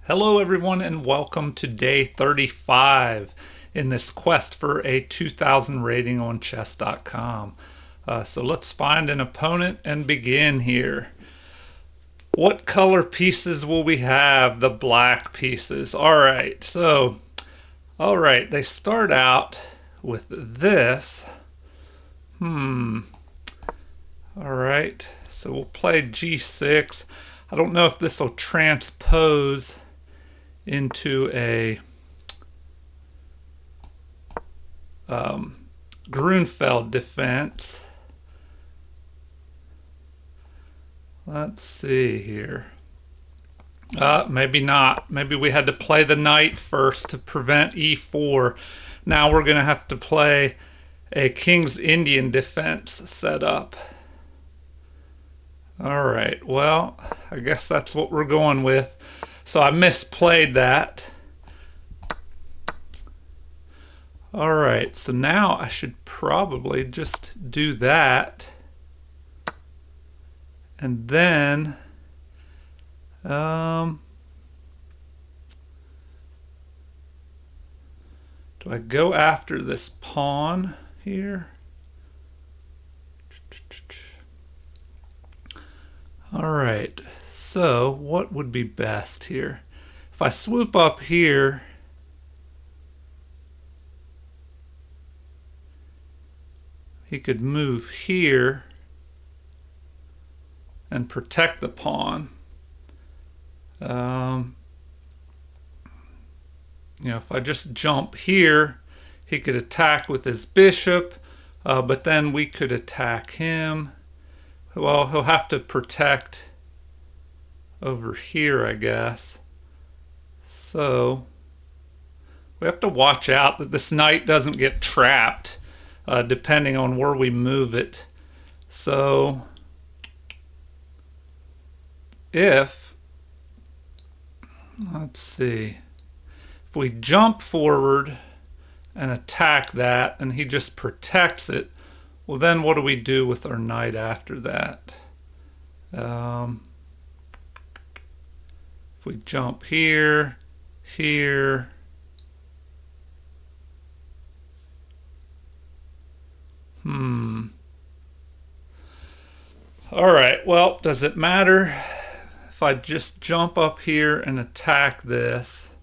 Hello, everyone, and welcome to day 35 in this quest for a 2000 rating on chess.com. So let's find an opponent and begin here. What color pieces will we have? The black pieces. All right, they start out with this. All right, so we'll play g6. I don't know if this will transpose into a Grunfeld defense. Let's see here. Maybe not. Maybe we had to play the knight first to prevent e4. Now we're going to have to play a King's Indian defense setup. All right, well, I guess that's what we're going with. So I misplayed that. All right, so now I should probably just do that. And then do I go after this pawn here? All right, so what would be best here? If I swoop up here, he could move here and protect the pawn. If I just jump here, he could attack with his bishop, but then we could attack him. Well, he'll have to protect over here, I guess. So we have to watch out that this knight doesn't get trapped, depending on where we move it. So let's see, if we jump forward and attack that and he just protects it, well, then what do we do with our knight after that? If we jump here, here, all right, well, does it matter if I just jump up here and attack this?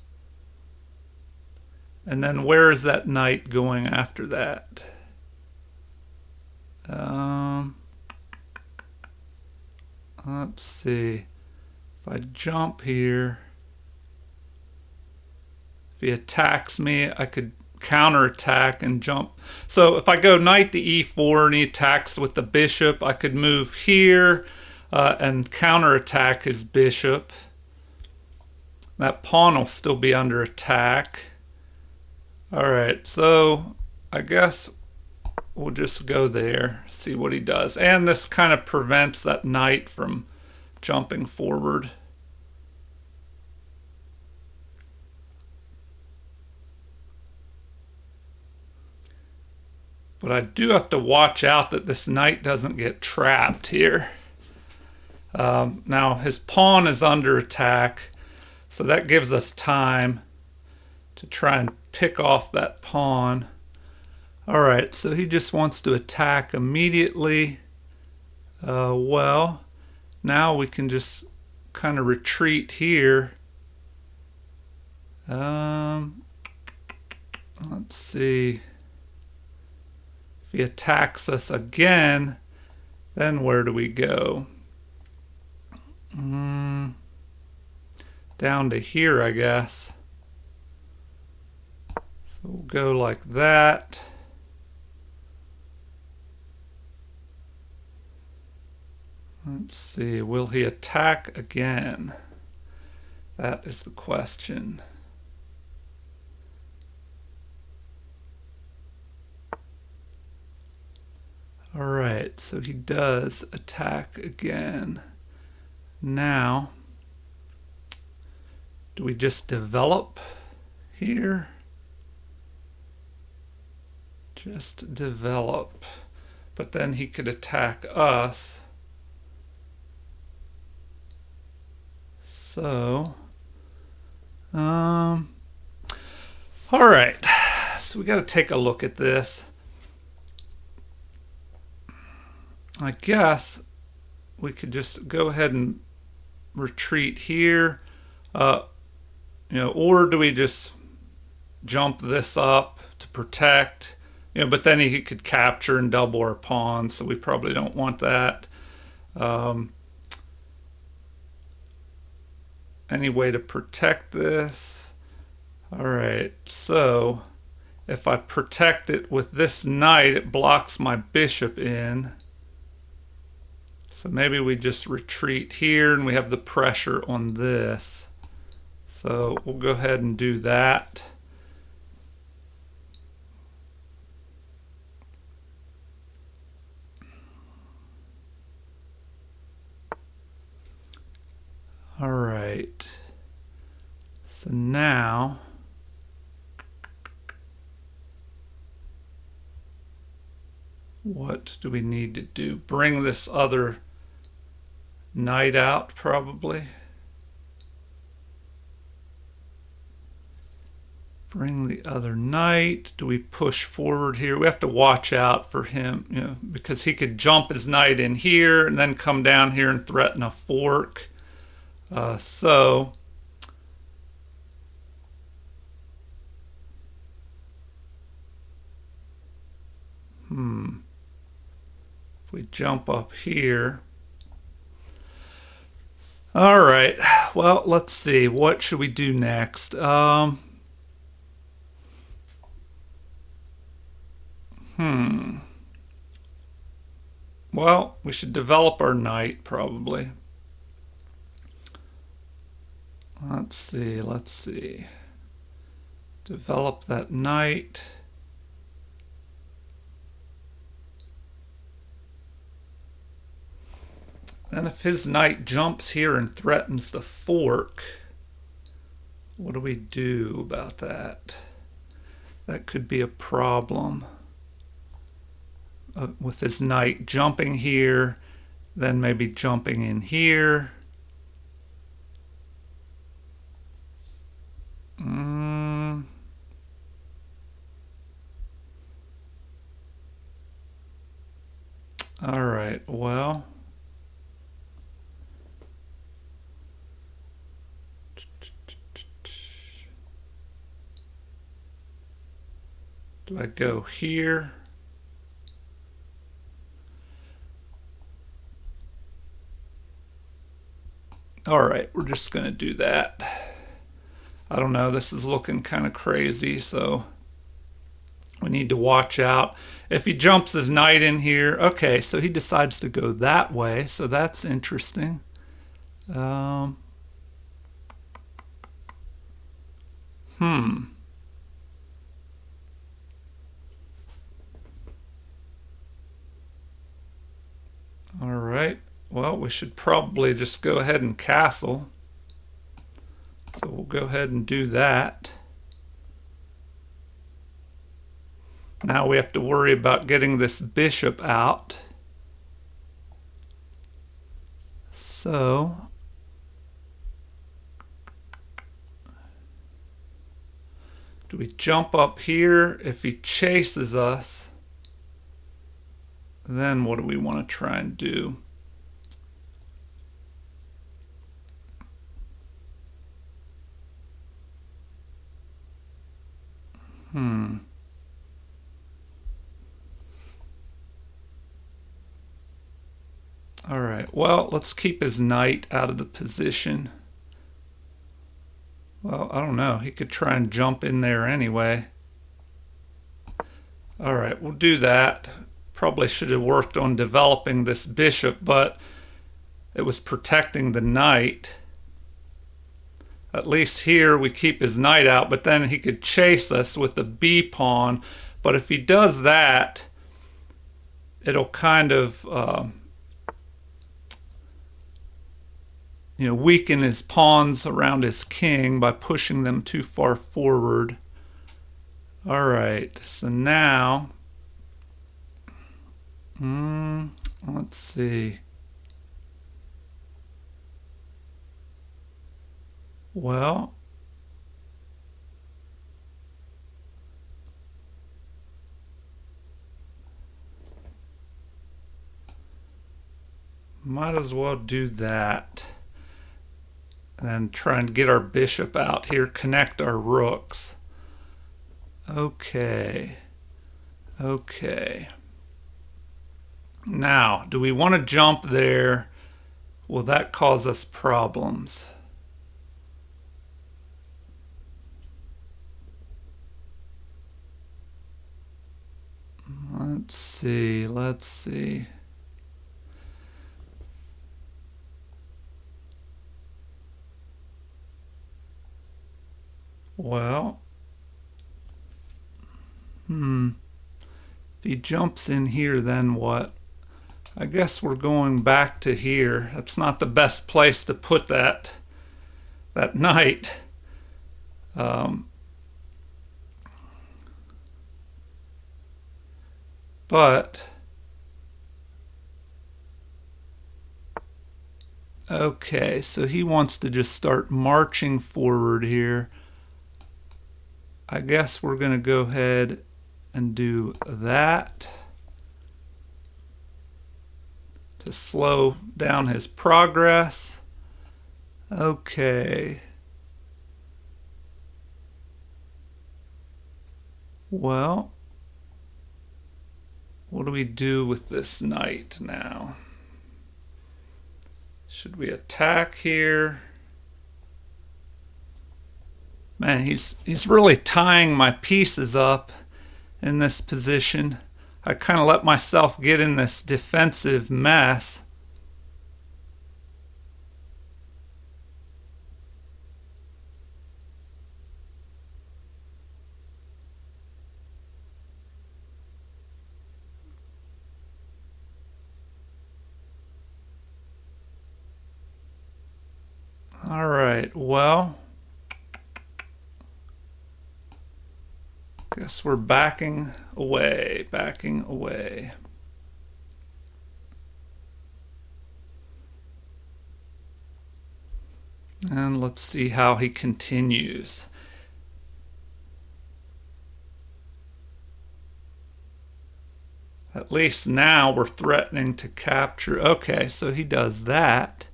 And then where is that knight going after that? Let's see. If I jump here, if he attacks me, I could counterattack and jump. So if I go knight to e4 and he attacks with the bishop, I could move here and counterattack his bishop. That pawn will still be under attack. All right, so I guess we'll just go there, see what he does. And this kind of prevents that knight from jumping forward. But I do have to watch out that this knight doesn't get trapped here. Now his pawn is under attack, so that gives us time to try and pick off that pawn. All right, so he just wants to attack immediately. Well, now we can just kind of retreat here. Let's see. If he attacks us again, then where do we go? Down to here, I guess. So we'll go like that. Let's see, will he attack again? That is the question. All right, so he does attack again. Now, do we just develop here? Just develop. But then he could attack us. So Um, all right, so we got to take a look at this. I guess we could just go ahead and retreat here. Uh, or do we just jump this up to protect? But then he could capture and double our pawns, so we probably don't want that. Um, any way to protect this? All right, so if I protect it with this knight, it blocks my bishop in. So maybe we just retreat here and we have the pressure on this. So we'll go ahead and do that. All right. So now what do we need to do? Bring this other knight out, probably. Bring the other knight. Do we push forward here? We have to watch out for him, because he could jump his knight in here and then come down here and threaten a fork. So if we jump up here. All right, well, let's see. What should we do next? Well, we should develop our knight, probably. Let's see. Develop that knight. Then if his knight jumps here and threatens the fork, what do we do about that? That could be a problem. With his knight jumping here, then maybe jumping in here. All right, well. Do I go here? All right, we're just going to do that. I don't know, this is looking kind of crazy, so we need to watch out. If he jumps his knight in here, okay, so he decides to go that way, so that's interesting. All right, well, we should probably just go ahead and castle. So we'll go ahead and do that. Now we have to worry about getting this bishop out. So do we jump up here? If he chases us, then what do we want to try and do? All right, well, let's keep his knight out of the position. Well, I don't know. He could try and jump in there anyway. All right, we'll do that. Probably should have worked on developing this bishop, but it was protecting the knight. At least here we keep his knight out, but then he could chase us with the b pawn. But if he does that, it'll kind of weaken his pawns around his king by pushing them too far forward. All right, so now let's see. Well, might as well do that. And then try and get our bishop out here, connect our rooks. Okay. Okay. Now, do we want to jump there? Will that cause us problems? Let's see. Well, if he jumps in here, then what? I guess we're going back to here. That's not the best place to put that knight. But okay, so he wants to just start marching forward here. I guess we're going to go ahead and do that to slow down his progress. Okay. Well, what do we do with this knight now? Should we attack here? Man, he's really tying my pieces up in this position. I kind of let myself get in this defensive mess. All right, well, guess we're backing away. And let's see how he continues. At least now we're threatening to capture. Okay, so he does that.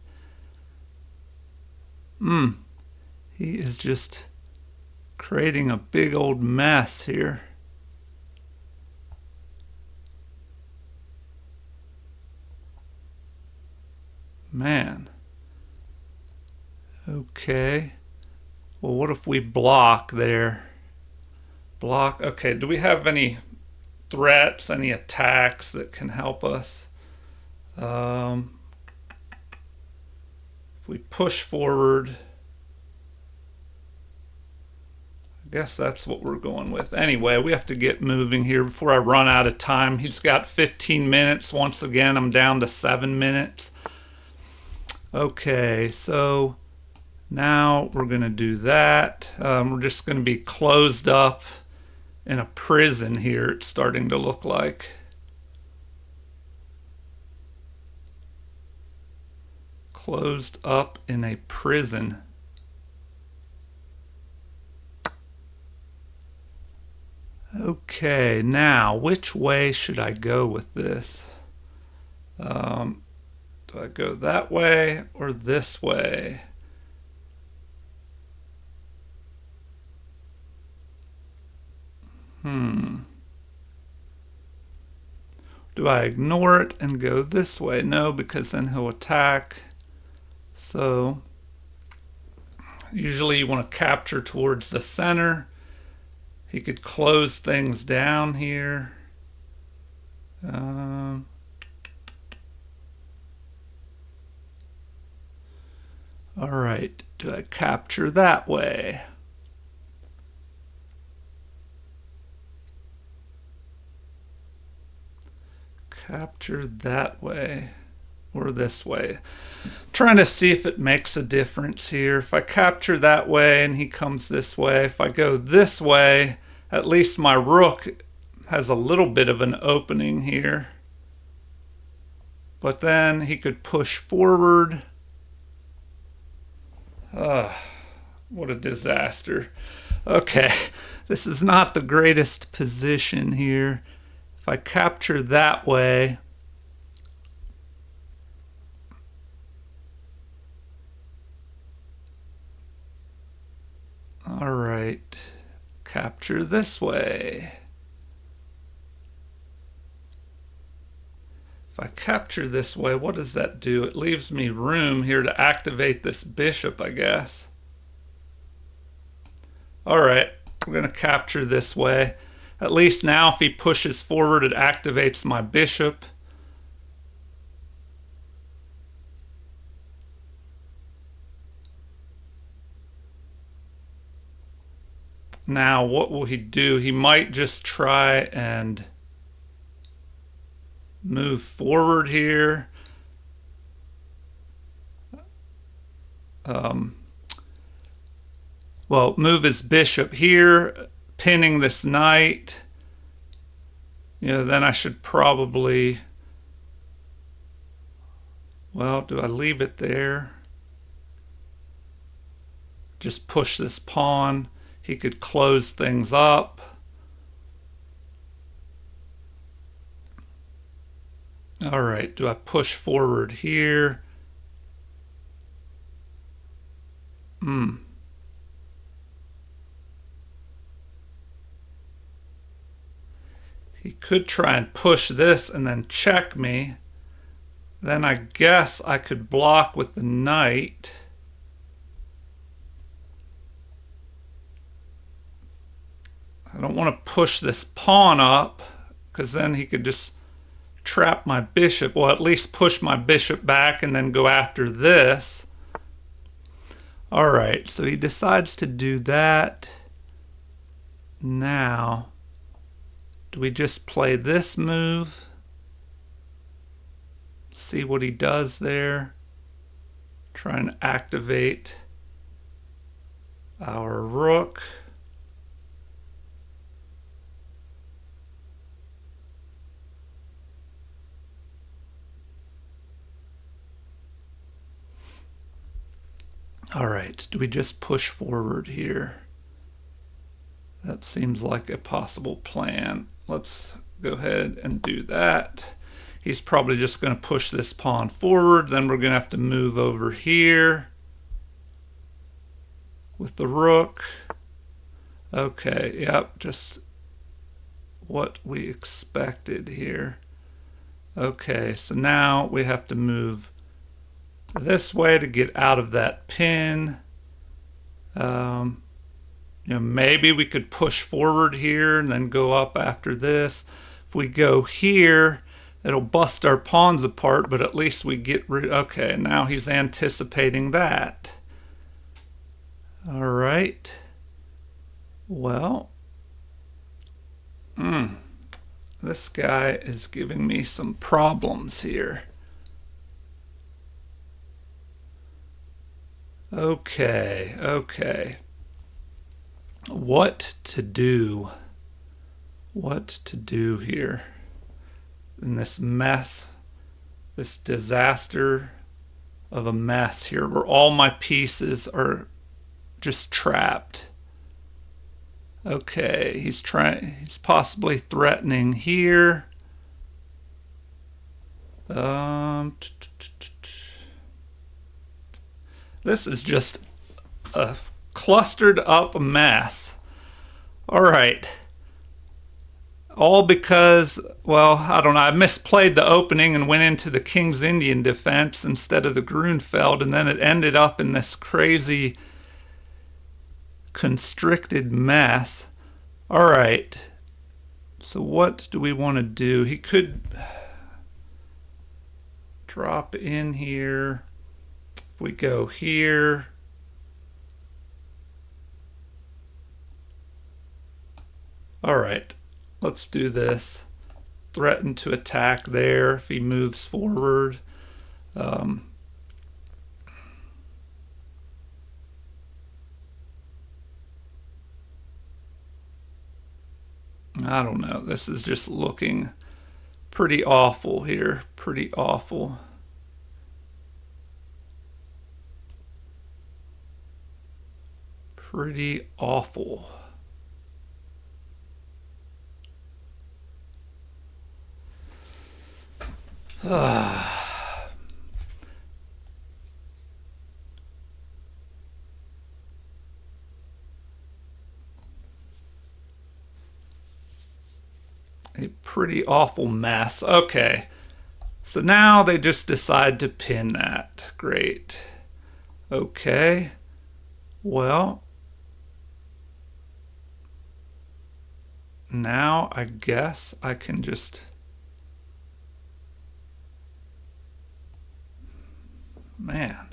He is just creating a big old mess here. Man. Okay. Well, what if we block there? Block. Okay, do we have any threats, any attacks that can help us? If we push forward, I guess that's what we're going with. Anyway, we have to get moving here before I run out of time. He's got 15 minutes. Once again, I'm down to 7 minutes. Okay, so now we're going to do that. We're just going to be closed up in a prison here, it's starting to look like. Closed up in a prison. Okay, now which way should I go with this? Do I go that way or this way? Do I ignore it and go this way? No, because then he'll attack. So usually you want to capture towards the center. He could close things down here. All right, do I capture that way? Capture that way or this way. I'm trying to see if it makes a difference here. If I capture that way and he comes this way, if I go this way, at least my rook has a little bit of an opening here. But then he could push forward. What a disaster. Okay, this is not the greatest position here. If I capture that way, capture this way. If I capture this way, what does that do? It leaves me room here to activate this bishop, I guess. All right, we're going to capture this way. At least now if he pushes forward, it activates my bishop. Now, what will he do? He might just try and move forward here. Well, move his bishop here, pinning this knight. Then I should probably, well, do I leave it there? Just push this pawn. He could close things up. All right, do I push forward here? He could try and push this and then check me. Then I guess I could block with the knight. I don't want to push this pawn up because then he could just trap my bishop. Well, at least push my bishop back and then go after this. All right, so he decides to do that. Now, do we just play this move? See what he does there. Try and activate our rook. All right, do we just push forward here? That seems like a possible plan. Let's go ahead and do that. He's probably just going to push this pawn forward. Then we're going to have to move over here with the rook. Okay, yep, just what we expected here. Okay, so now we have to move this way to get out of that pin. Maybe we could push forward here and then go up after this. If we go here, it'll bust our pawns apart, but at least we get rid. Okay, now he's anticipating that. All right. Well, this guy is giving me some problems here. Okay. What to do? What to do here in this mess, this disaster of a mess here where all my pieces are just trapped. Okay, he's possibly threatening here. This is just a clustered up mess. All right. All because, well, I don't know, I misplayed the opening and went into the King's Indian defense instead of the Grunfeld, and then it ended up in this crazy constricted mess. All right. So what do we want to do? He could drop in here. If we go here, all right, let's do this. Threaten to attack there if he moves forward. I don't know. This is just looking pretty awful here. Pretty awful. Pretty awful. a pretty awful mess. Okay, so now they just decide to pin that. Great. Okay, well, now I guess I can just... Man,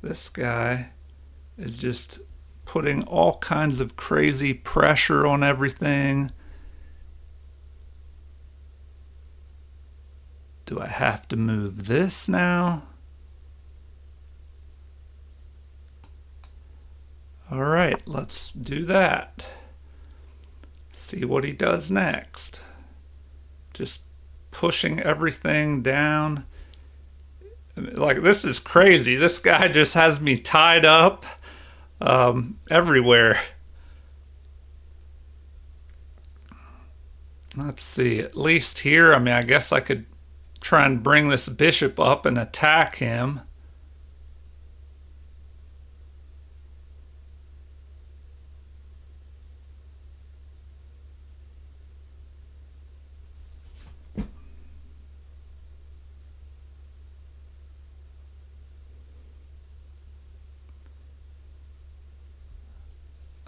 this guy is just putting all kinds of crazy pressure on everything. Do I have to move this now? All right, let's do that. See what he does next. Just pushing everything down. Like, this is crazy. This guy just has me tied up everywhere. Let's see, at least here, I mean, I guess I could try and bring this bishop up and attack him.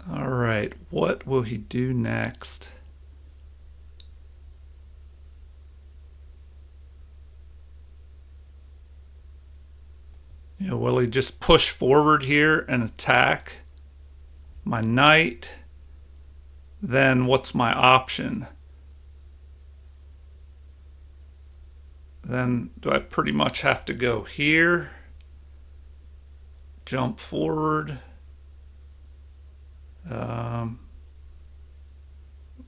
All right, what will he do next? You know, will he just push forward here and attack my knight? Then what's my option? Then do I pretty much have to go here? Jump forward.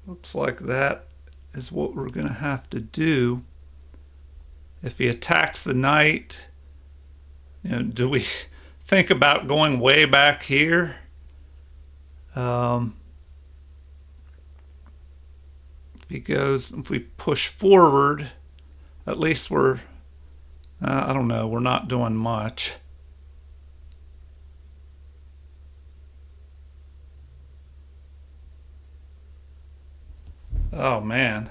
Looks like that is what we're going to have to do. If he attacks the knight, you know, do we think about going way back here? If we push forward, at least we're, I don't know, we're not doing much. Oh man.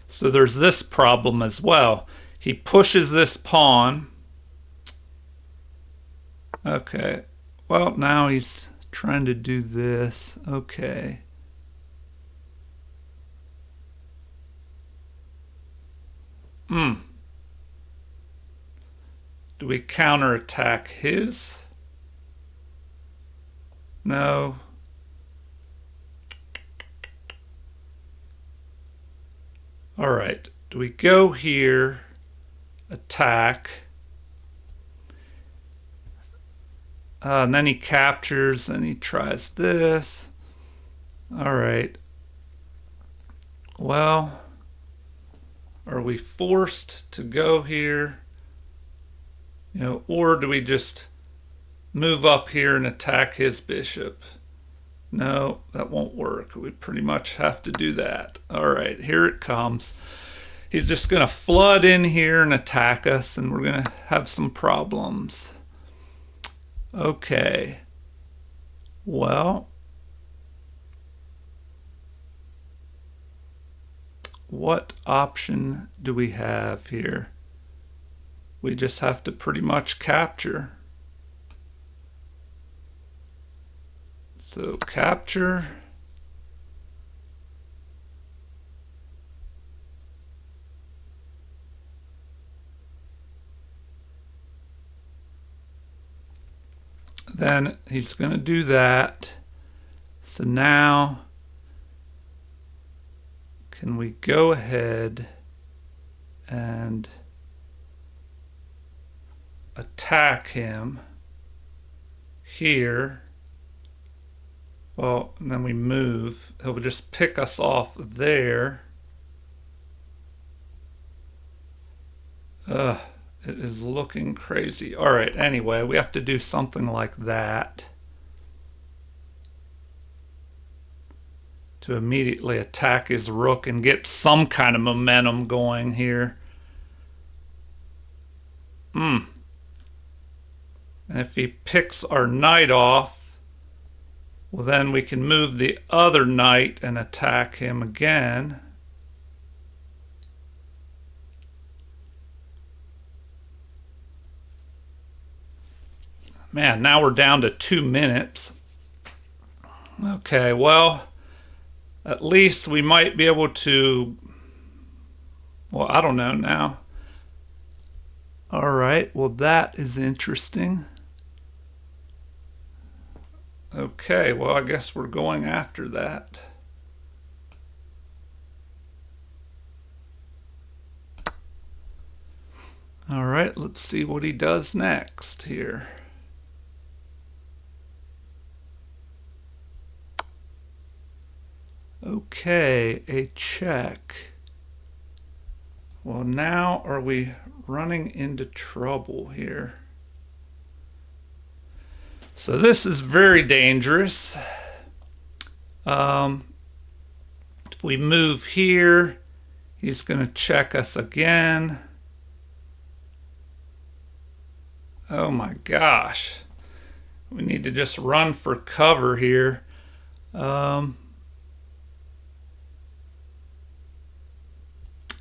So there's this problem as well. He pushes this pawn. Okay. Well, now he's trying to do this. Okay. Do we counterattack his? No. All right. Do we go here, attack, and then he captures, and he tries this. All right. Well, are we forced to go here? You know, or do we just move up here and attack his bishop? No, that won't work. We pretty much have to do that. All right, here it comes. He's just going to flood in here and attack us, and we're going to have some problems. Okay. Well, what option do we have here? We just have to pretty much capture. So capture. Then he's going to do that. So now, can we go ahead and attack him here? Well, and then we move. He'll just pick us off there. It is looking crazy. All right, anyway, we have to do something like that to immediately attack his rook and get some kind of momentum going here. And if he picks our knight off, well, then we can move the other knight and attack him again. Man, now we're down to 2 minutes. Okay, well, at least we might be able to, well, I don't know now. All right, well, that is interesting. Okay, well, I guess we're going after that. All right, let's see what he does next here. Okay, a check. Well, now are we running into trouble here? So this is very dangerous. If we move here, he's going to check us again. Oh my gosh. We need to just run for cover here.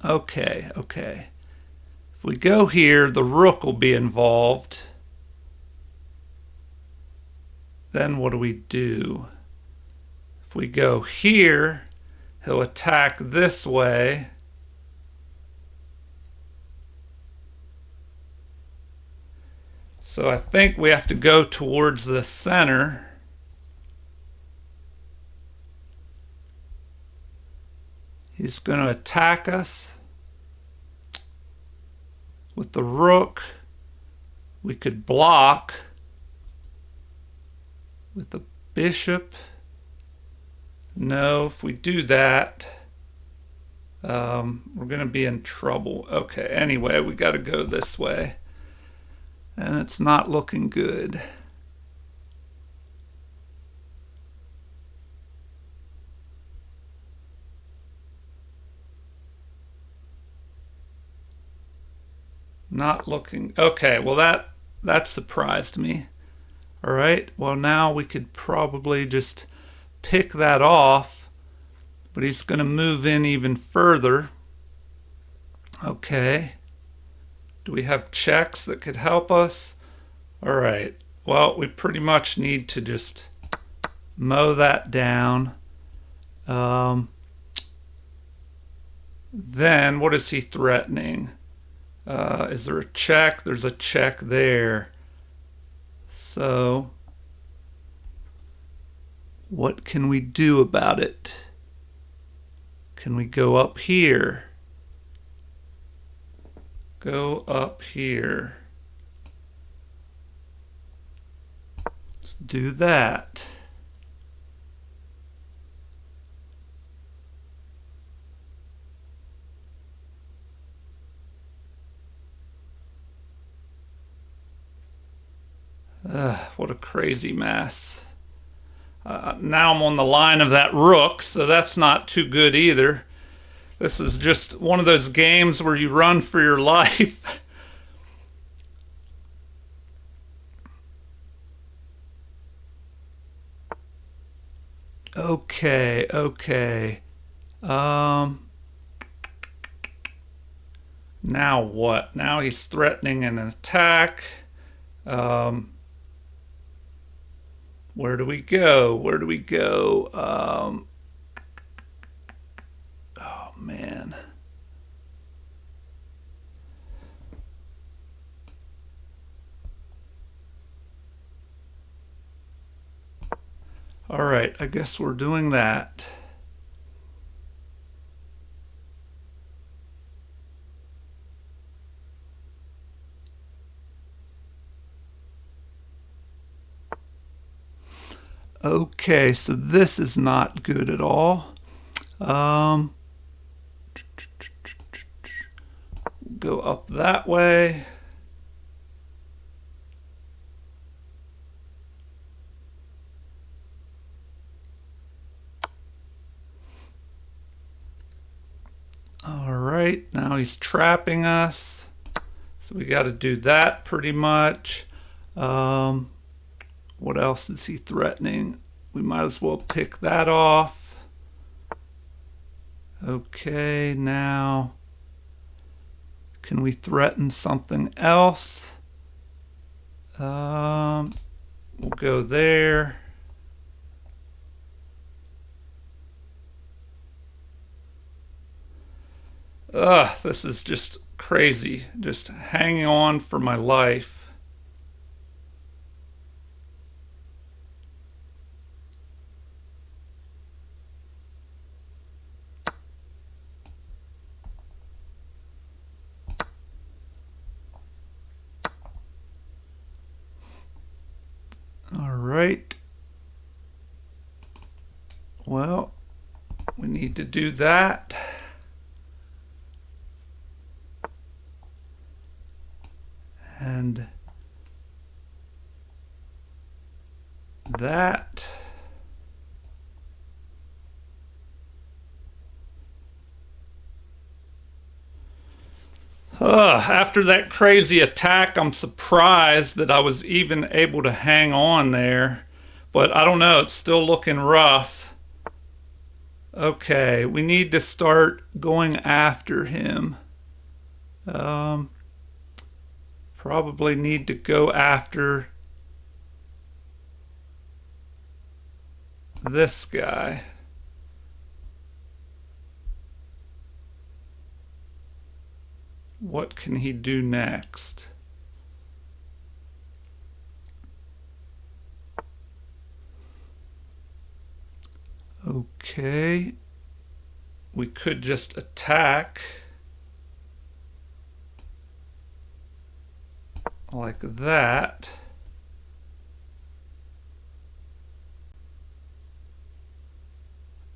Okay. If we go here, the rook will be involved. Then what do we do? If we go here, he'll attack this way. So I think we have to go towards the center. He's going to attack us with the rook. We could block with the bishop. No, if we do that, we're going to be in trouble. Okay, anyway, we got to go this way. And it's not looking good. Not looking. Okay, well that surprised me. All right, well now we could probably just pick that off, but he's going to move in even further. Okay. Do we have checks that could help us? All right. Well, we pretty much need to just mow that down. Then what is he threatening? Is there a check? There's a check there. So what can we do about it? Can we go up here? Go up here. Let's do that. What a crazy mess. Now I'm on the line of that rook, so that's not too good either. This is just one of those games where you run for your life. Okay. Now what? Now he's threatening an attack. Where do we go? Oh man. All right, I guess we're doing that. Okay, so this is not good at all. Go up that way. All right, now he's trapping us. So we got to do that pretty much. Um, what else is he threatening? We might as well pick that off. Okay, now can we threaten something else? We'll go there. Ugh, this is just crazy. Just hanging on for my life. All right. Well, we need to do that. And that. After that crazy attack, I'm surprised that I was even able to hang on there. But I don't know, it's still looking rough. Okay, we need to start going after him. Probably need to go after this guy. What can he do next? Okay. We could just attack like that.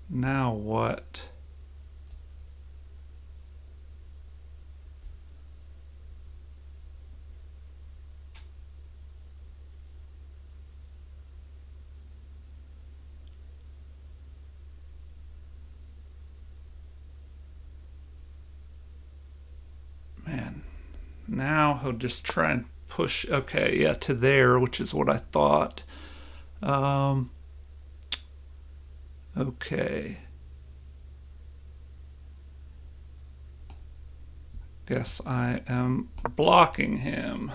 Now what? Man, now he'll just try and push. Okay, yeah, to there, which is what I thought. Okay. Guess I am blocking him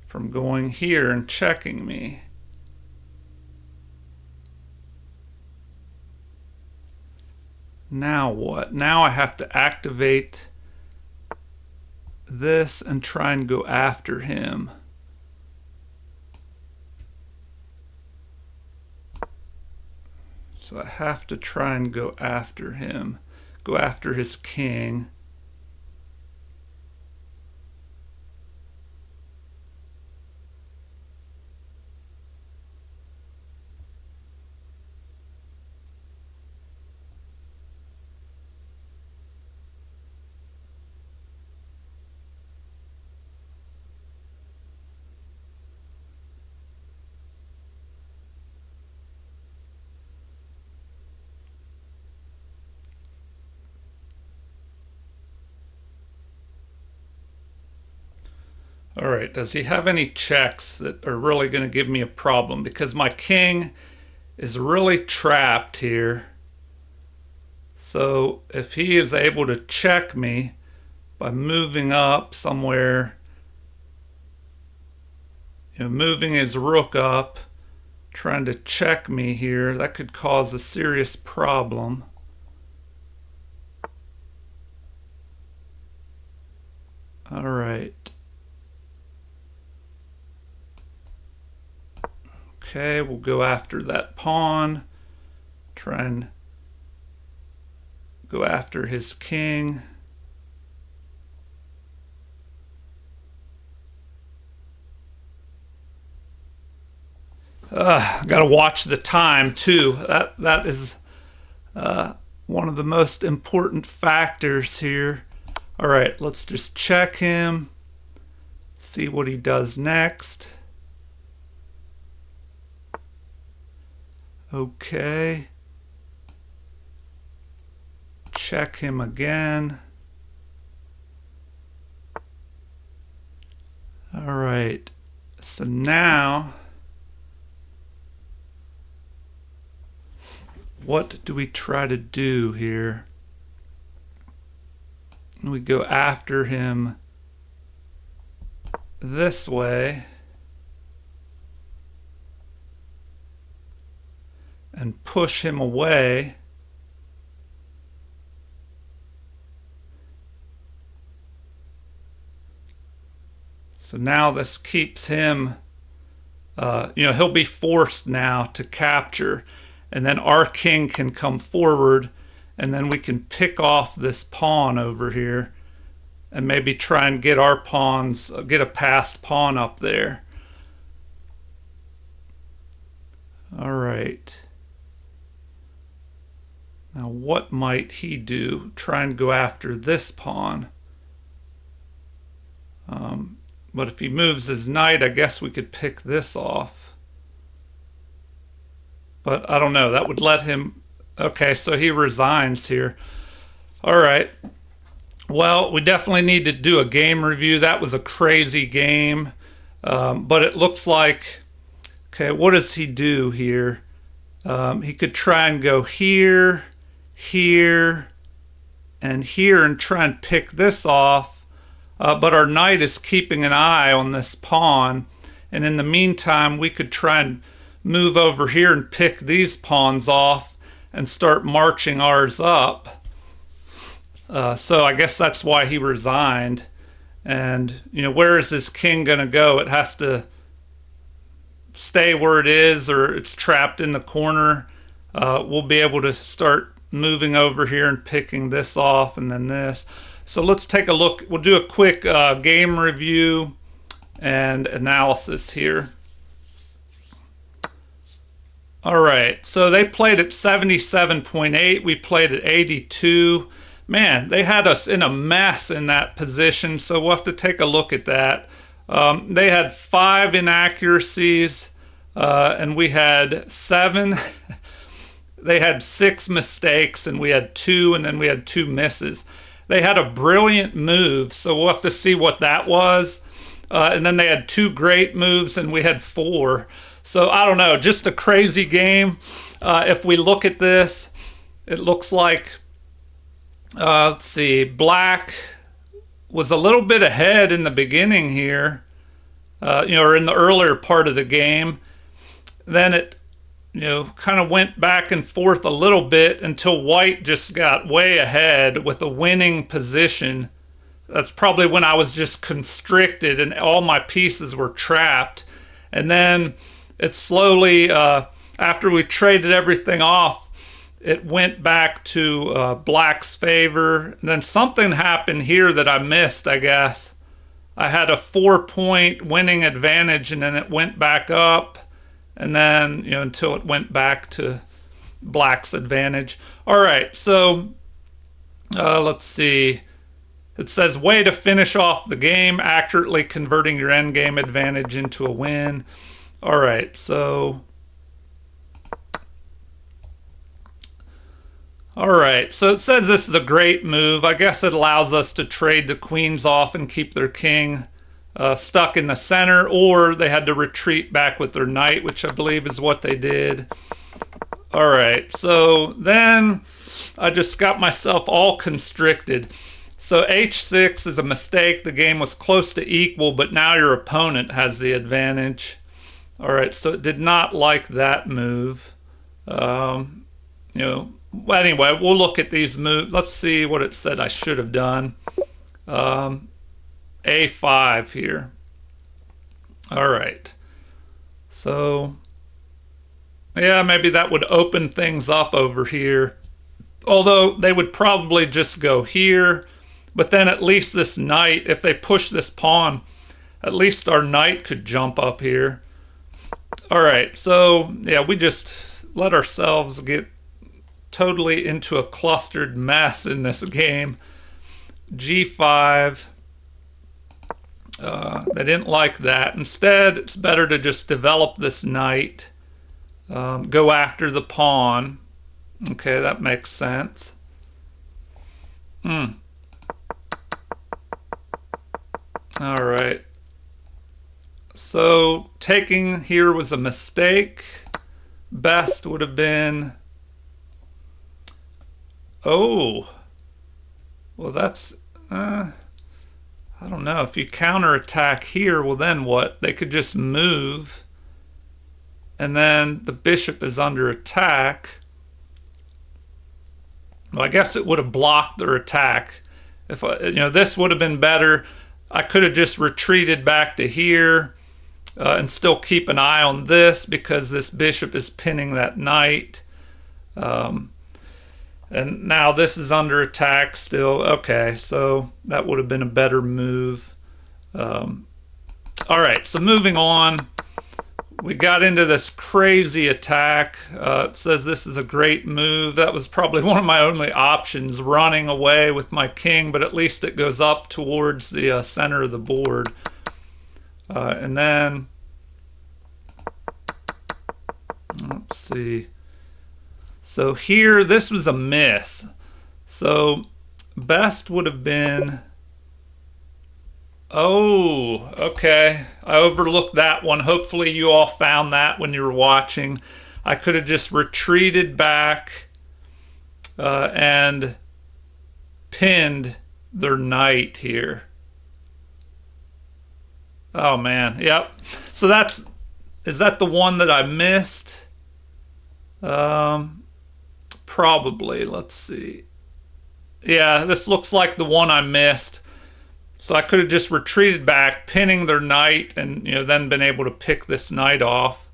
from going here and checking me. Now what? Now I have to activate this and try and go after him. So I have to try and go after him. Go after his king. All right, does he have any checks that are really going to give me a problem? Because my king is really trapped here. So if he is able to check me by moving up somewhere, moving his rook up, trying to check me here, that could cause a serious problem. All right. Okay, we'll go after that pawn. Try and go after his king. Got to watch the time too. That is one of the most important factors here. All right, let's just check him. See what he does next. Okay. Check him again. All right. So now, what do we try to do here? We go after him this way and push him away. So now this keeps him, he'll be forced now to capture, and then our king can come forward, and then we can pick off this pawn over here and maybe try and get our pawns, get a passed pawn up there. All right. Now what might he do? Try and go after this pawn. But if he moves his knight, I guess we could pick this off. But I don't know, that would let him... Okay, so he resigns here. All right. Well, we definitely need to do a game review. That was a crazy game. But it looks like... Okay, what does he do here? He could try and go here, here, and here and try and pick this off. But our knight is keeping an eye on this pawn. And in the meantime, we could try and move over here and pick these pawns off and start marching ours up. So I guess that's why he resigned. And, where is this king going to go? It has to stay where it is, or it's trapped in the corner. We'll be able to start moving over here and picking this off and then this. So let's take a look. We'll do a quick game review and analysis here. All right, so they played at 77.8. We played at 82. Man, they had us in a mess in that position, so we'll have to take a look at that. They had 5 inaccuracies, and we had 7. They had 6 mistakes, and we had 2, and then we had 2 misses. They had a brilliant move, so we'll have to see what that was. And then they had 2 great moves, and we had 4. So I don't know, just a crazy game. If we look at this, it looks like, let's see, Black was a little bit ahead in the beginning here, or in the earlier part of the game. Then it, kind of went back and forth a little bit until White just got way ahead with a winning position. That's probably when I was just constricted and all my pieces were trapped. And then it slowly, after we traded everything off, it went back to Black's favor. And then something happened here that I missed, I guess. I had a 4-point winning advantage, and then it went back up. And then, until it went back to Black's advantage. All right, so let's see. It says, way to finish off the game, accurately converting your endgame advantage into a win. All right, so... All right, so it says this is a great move. I guess it allows us to trade the queens off and keep their king stuck in the center, or they had to retreat back with their knight, which I believe is what they did. All right, so then I just got myself all constricted. So h6 is a mistake. The game was close to equal, but now your opponent has the advantage. All right, so it did not like that move. Anyway, we'll look at these moves. Let's see what it said I should have done. A5 here. All right. So, yeah, maybe that would open things up over here. Although they would probably just go here. But then at least this knight, if they push this pawn, at least our knight could jump up here. All right, so, yeah, we just let ourselves get totally into a clustered mess in this game. G5. They didn't like that. Instead, it's better to just develop this knight, go after the pawn. Okay, that makes sense. All right. So taking here was a mistake. Best would have been, oh, well that's, I don't know. If you counterattack here, well then what? They could just move, and then the bishop is under attack. Well, I guess it would have blocked their attack. If this would have been better. I could have just retreated back to here and still keep an eye on this because this bishop is pinning that knight. And now this is under attack still. Okay, so that would have been a better move. All right, so moving on. We got into this crazy attack. It says this is a great move. That was probably one of my only options, running away with my king, but at least it goes up towards the center of the board. And then, let's see. So here, this was a miss. So best would have been, oh, okay. I overlooked that one. Hopefully you all found that when you were watching. I could have just retreated back and pinned their knight here. Oh man, yep. So is that the one that I missed? Probably, let's see. Yeah, this looks like the one I missed. So I could have just retreated back, pinning their knight, and then been able to pick this knight off.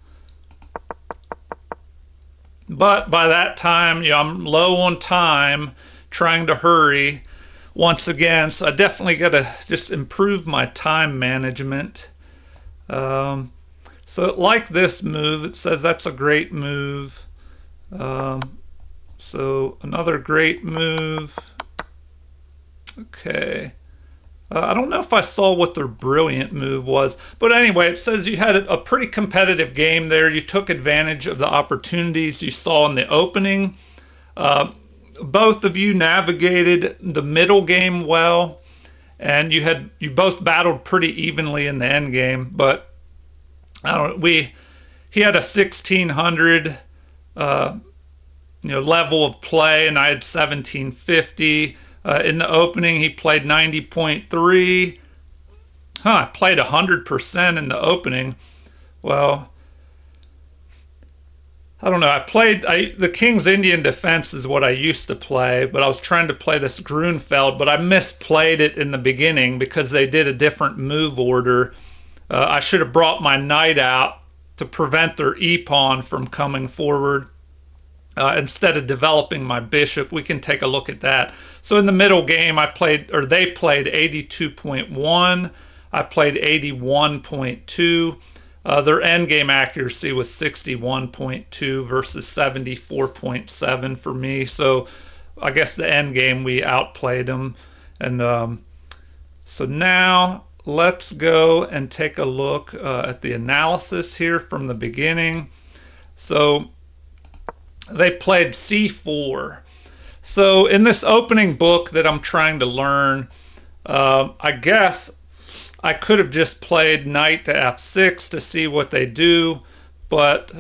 But by that time, I'm low on time, trying to hurry once again. So I definitely got to just improve my time management. So like this move, it says that's a great move. So another great move. Okay. I don't know if I saw what their brilliant move was, but anyway, it says you had a pretty competitive game there. You took advantage of the opportunities you saw in the opening. Both of you navigated the middle game well, and you both battled pretty evenly in the end game. But he had a 1600 level of play, and I had 1750. In the opening, he played 90.3. I played 100% in the opening. Well, I don't know. The King's Indian Defense is what I used to play, but I was trying to play this Grunfeld, but I misplayed it in the beginning because they did a different move order. I should have brought my knight out to prevent their e-pawn from coming forward. Instead of developing my bishop. We can take a look at that. So in the middle game, they played 82.1. I played 81.2. Their endgame accuracy was 61.2 versus 74.7 for me. So I guess the endgame we outplayed them. And so now let's go and take a look at the analysis here from the beginning. So they played c4. So in this opening book that I'm trying to learn, I guess I could have just played knight to f6 to see what they do, but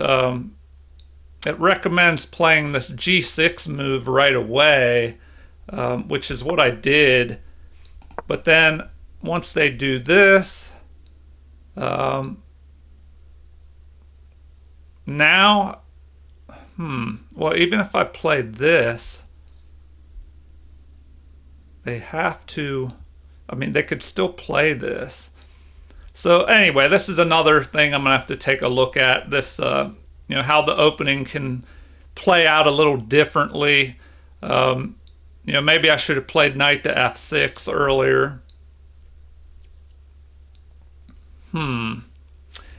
it recommends playing this g6 move right away, which is what I did. But then once they do this, now, well, even if I played this, they have to, they could still play this. So anyway, this is another thing I'm gonna have to take a look at, this, how the opening can play out a little differently. Maybe I should have played knight to f6 earlier.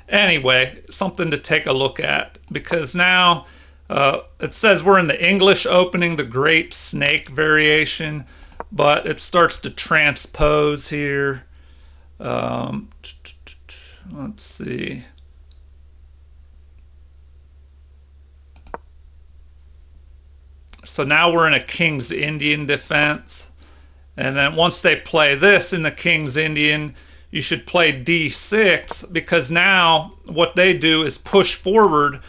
Anyway, something to take a look at, because now it says we're in the English opening, the Great Snake variation, but it starts to transpose here. Let's see. So now we're in a King's Indian defense. And then once they play this in the King's Indian, you should play d6, because now what they do is push forward,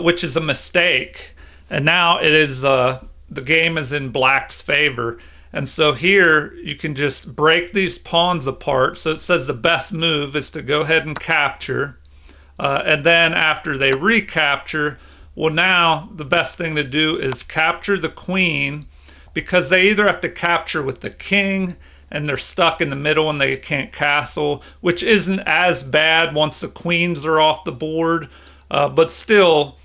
which is a mistake. And now it is the game is in black's favor. And so here you can just break these pawns apart. So it says the best move is to go ahead and capture. And then after they recapture, well, now the best thing to do is capture the queen, because they either have to capture with the king and they're stuck in the middle and they can't castle, which isn't as bad once the queens are off the board, but still,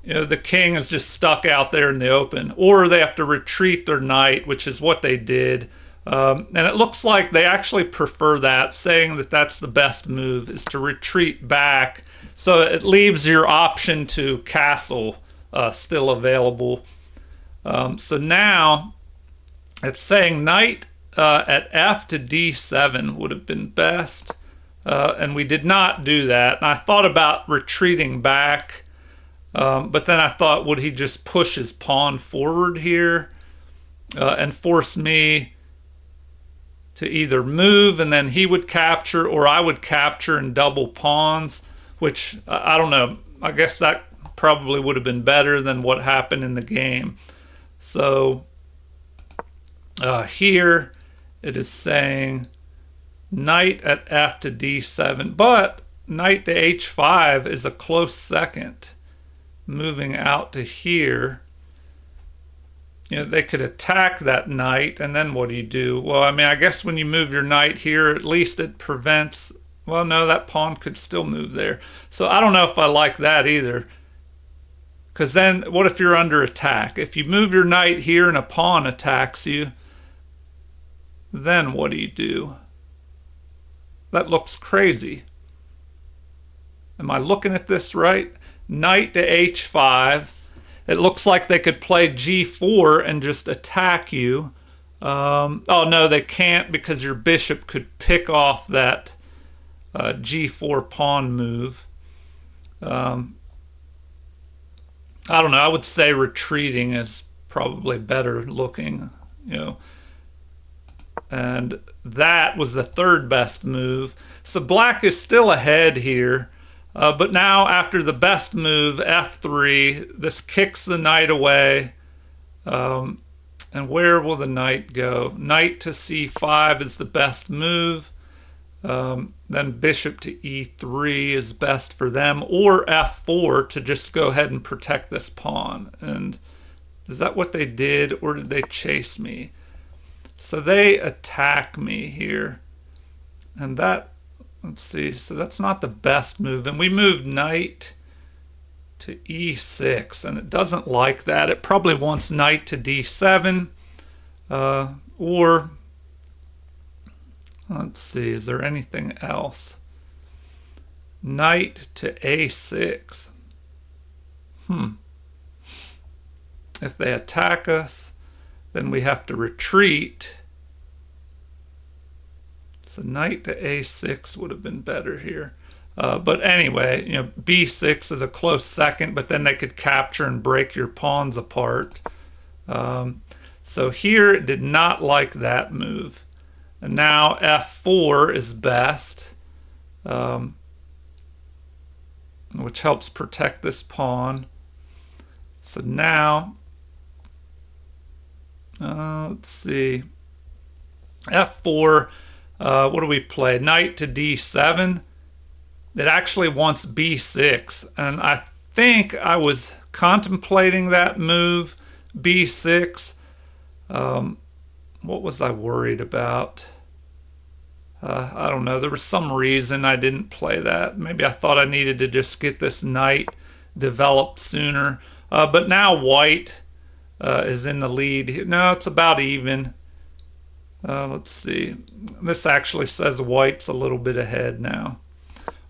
you know, the king is just stuck out there in the open, or they have to retreat their knight, which is what they did. And it looks like they actually prefer that, saying that that's the best move, is to retreat back. So it leaves your option to castle still available. So now it's saying knight at f to d7 would have been best. And we did not do that. And I thought about retreating back. But then I thought, would he just push his pawn forward here and force me to either move and then he would capture, or I would capture and double pawns, which I don't know. I guess that probably would have been better than what happened in the game. So here it is saying knight at f to d7, but knight to h5 is a close second. Moving out to here, you know, they could attack that knight, and then what do you do? Well, I mean, I guess when you move your knight here, at least it prevents, well, no, that pawn could still move there. So I don't know if I like that either, because then what if you're under attack? If you move your knight here and a pawn attacks you, then what do you do? That looks crazy. Am I looking at this right? Knight to h5. It looks like they could play g4 and just attack you. Oh no, they can't, because your bishop could pick off that g4 pawn move. I don't know. I would say retreating is probably better looking, you know. And that was the third best move. So black is still ahead here. But now after the best move, f3, this kicks the knight away. And where will the knight go? Knight to c5 is the best move. Then bishop to e3 is best for them, or f4 to just go ahead and protect this pawn. And is that what they did, or did they chase me? So they attack me here. And that, let's see, so that's not the best move. And we moved knight to e6, and it doesn't like that. It probably wants knight to d7, or let's see, is there anything else? Knight to a6. If they attack us, then we have to retreat. So knight to a6 would have been better here. But anyway, you know, b6 is a close second, but then they could capture and break your pawns apart. So here it did not like that move. And now f4 is best, which helps protect this pawn. So now, let's see, f4, what do we play? Knight to d7. It actually wants b6, and I think I was contemplating that move, b6. What was I worried about? I don't know. There was some reason I didn't play that. Maybe I thought I needed to just get this knight developed sooner. But now white is in the lead. No, it's about even. Let's see. This actually says white's a little bit ahead now.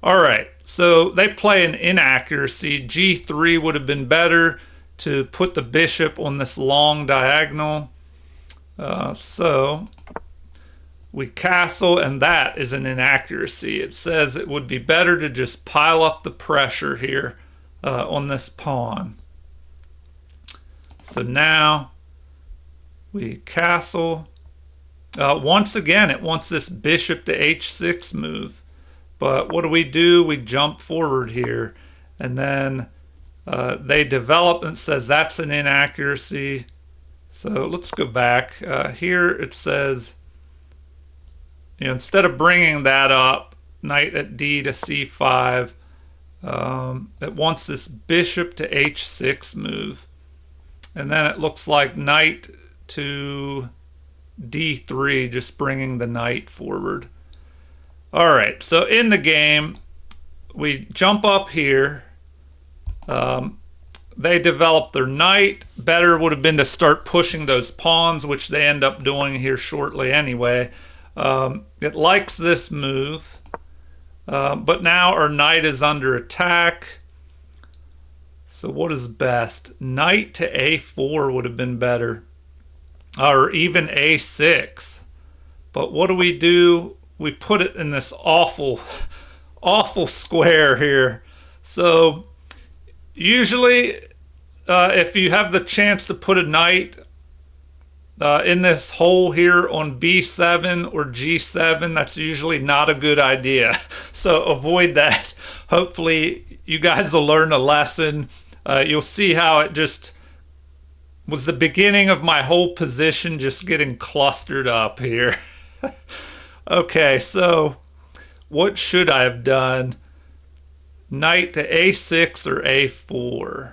All right, so they play an inaccuracy. G3 would have been better to put the bishop on this long diagonal. So we castle, and that is an inaccuracy. It says it would be better to just pile up the pressure here on this pawn. So now we castle, Once again, it wants this bishop to h6 move. But what do? We jump forward here. And then they develop and it says that's an inaccuracy. So let's go back. Here it says, instead of bringing that up, knight at d to c5, it wants this bishop to h6 move. And then it looks like knight to d3, just bringing the knight forward. All right, so in the game, we jump up here. They develop their knight. Better would have been to start pushing those pawns, which they end up doing here shortly anyway. It likes this move, but now our knight is under attack. So what is best? Knight to a4 would have been better, or even a6. But what do? We put it in this awful square here. So usually if you have the chance to put a knight in this hole here on b7 or g7, that's usually not a good idea. So avoid that. Hopefully you guys will learn a lesson. You'll see how it just was the beginning of my whole position just getting clustered up here. Okay, so what should I have done? Knight to a6 or a4.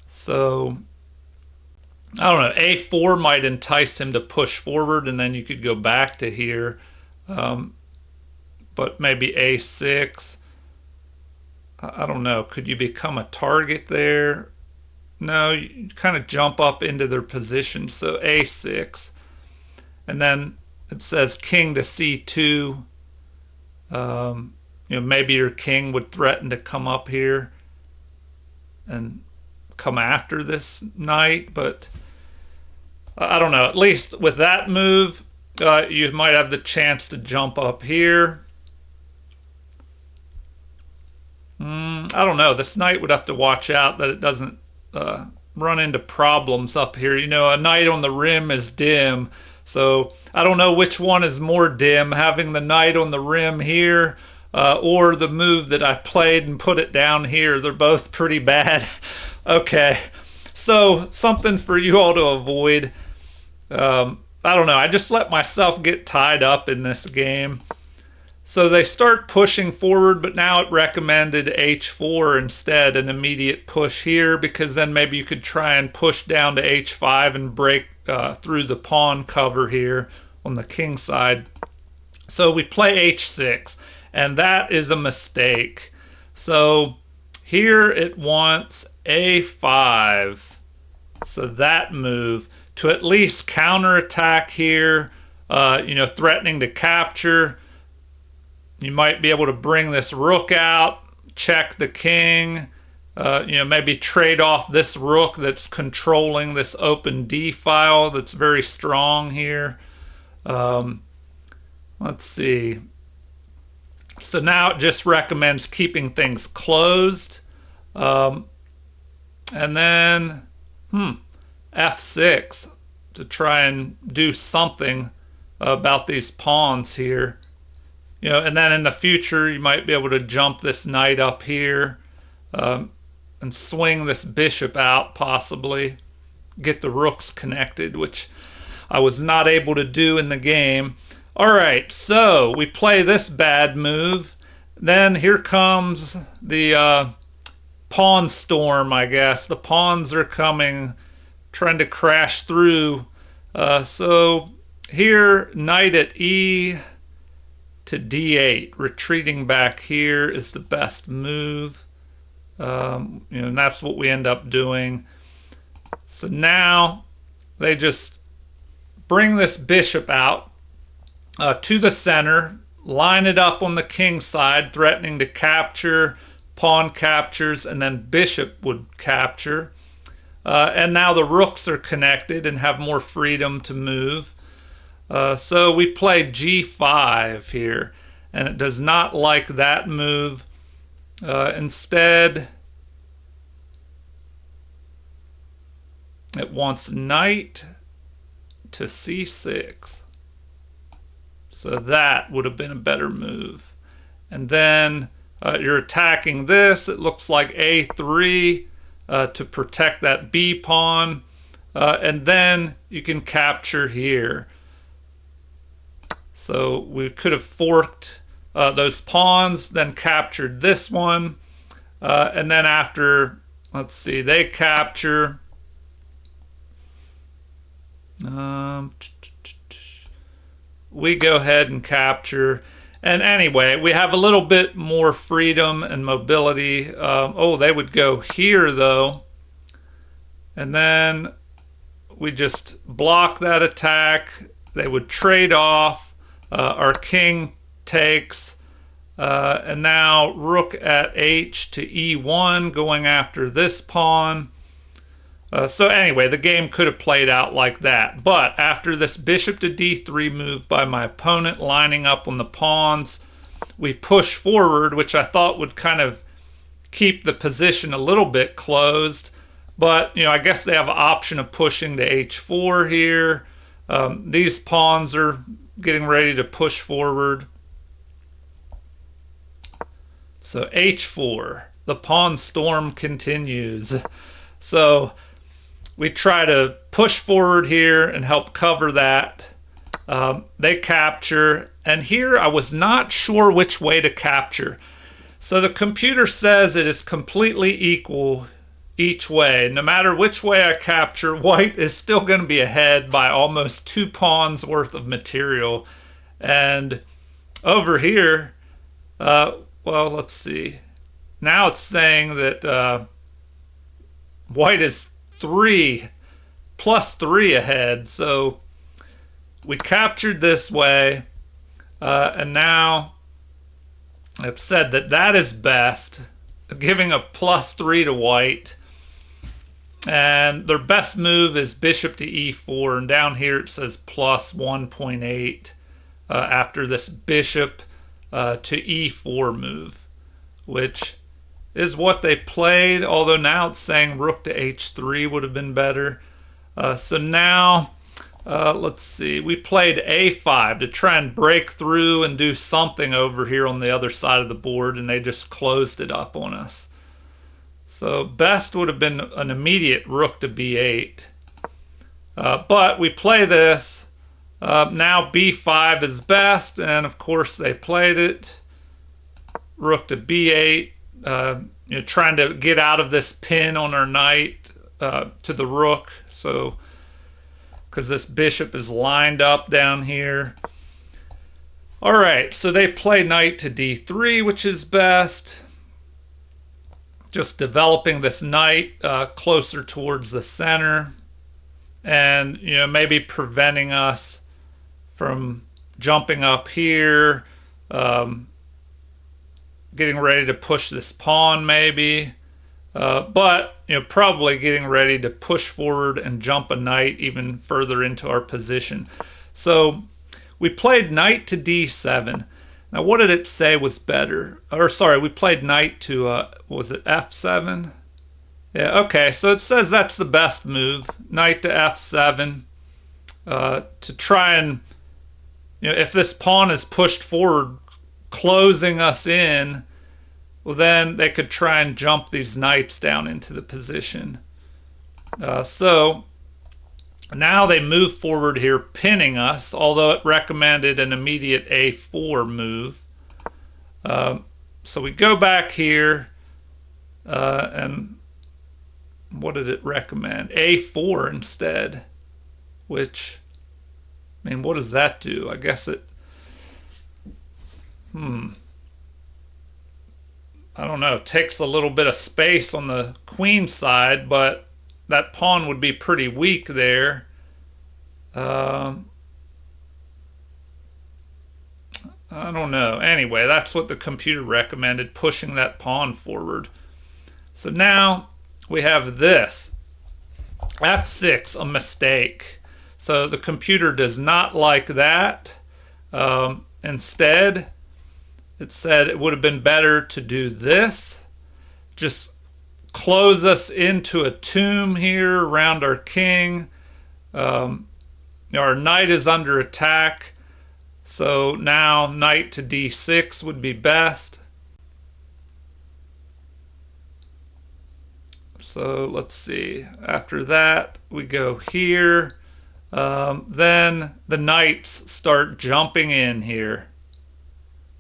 So I don't know, a4 might entice him to push forward and then you could go back to here. But maybe a6. I don't know, could you become a target there? No, you kind of jump up into their position. So a6. And then it says king to c2. Maybe your king would threaten to come up here and come after this knight, but I don't know. At least with that move, you might have the chance to jump up here. I don't know. This knight would have to watch out that it doesn't run into problems up here. A knight on the rim is dim, so I don't know which one is more dim, having the knight on the rim here or the move that I played and put it down here. They're both pretty bad. Okay, so something for you all to avoid. I don't know. I just let myself get tied up in this game. So they start pushing forward, but now it recommended h4 instead, an immediate push here, because then maybe you could try and push down to h5 and break through the pawn cover here on the king side. So we play h6, and that is a mistake. So here it wants a5. So that move to at least counterattack here, threatening to capture. You might be able to bring this rook out, check the king, maybe trade off this rook that's controlling this open D file that's very strong here. Let's see. So now it just recommends keeping things closed. And then f6 to try and do something about these pawns here. And then in the future, you might be able to jump this knight up here and swing this bishop out, possibly. Get the rooks connected, which I was not able to do in the game. All right, so we play this bad move. Then here comes the pawn storm, I guess. The pawns are coming, trying to crash through. So here, knight at e to d8, retreating back here is the best move. And that's what we end up doing. So now they just bring this bishop out to the center, line it up on the king side, threatening to capture, pawn captures, and then bishop would capture. And now the rooks are connected and have more freedom to move. So we play g5 here, and it does not like that move. Instead, it wants knight to c6. So that would have been a better move. And then you're attacking this. It looks like a3 to protect that b pawn. And then you can capture here. So we could have forked those pawns, then captured this one. And then after, let's see, they capture. We go ahead and capture. And anyway, we have a little bit more freedom and mobility. Oh, they would go here though. And then we just block that attack. They would trade off. Our king takes. And now rook at h to e1, going after this pawn. So anyway, the game could have played out like that. But after this bishop to d3 move by my opponent, lining up on the pawns, we push forward, which I thought would kind of keep the position a little bit closed. But, I guess they have an option of pushing to h4 here. These pawns are getting ready to push forward. So h4, the pawn storm continues. So we try to push forward here and help cover that. They capture, and here I was not sure which way to capture. So the computer says it is completely equal each way. No matter which way I capture, white is still going to be ahead by almost 2 pawns worth of material. And over here, well, let's see. Now it's saying that white is 3 plus 3 ahead. So we captured this way, and now it's said that that is best, giving a plus 3 to white. And their best move is bishop to e4, and down here it says plus 1.8 after this bishop to e4 move, which is what they played, although now it's saying rook to h3 would have been better. So now, let's see, we played a5 to try and break through and do something over here on the other side of the board, and they just closed it up on us. So best would have been an immediate rook to b8. But we play this. Now b5 is best, and of course they played it. Rook to b8. Trying to get out of this pin on our knight to the rook. So, because this bishop is lined up down here. All right, so they play knight to d3, which is best. Just developing this knight closer towards the center, and maybe preventing us from jumping up here, getting ready to push this pawn maybe, but probably getting ready to push forward and jump a knight even further into our position. So we played knight to d7. Now, what did it say was better? Or sorry, we played knight to, was it f7? Yeah, okay, so it says that's the best move, knight to f7, to try and, if this pawn is pushed forward, closing us in, well, then they could try and jump these knights down into the position. So now they move forward here, pinning us, although it recommended an immediate a4 move. So we go back here, and what did it recommend? a4 instead, which, what does that do? I guess it, I don't know, takes a little bit of space on the queen side, but that pawn would be pretty weak there. I don't know. Anyway, that's what the computer recommended, pushing that pawn forward. So now we have this. f6, a mistake. So the computer does not like that. Instead, it said it would have been better to do this. Just close us into a tomb here around our king. Our knight is under attack. So now knight to d6 would be best. So let's see. After that, we go here. Then the knights start jumping in here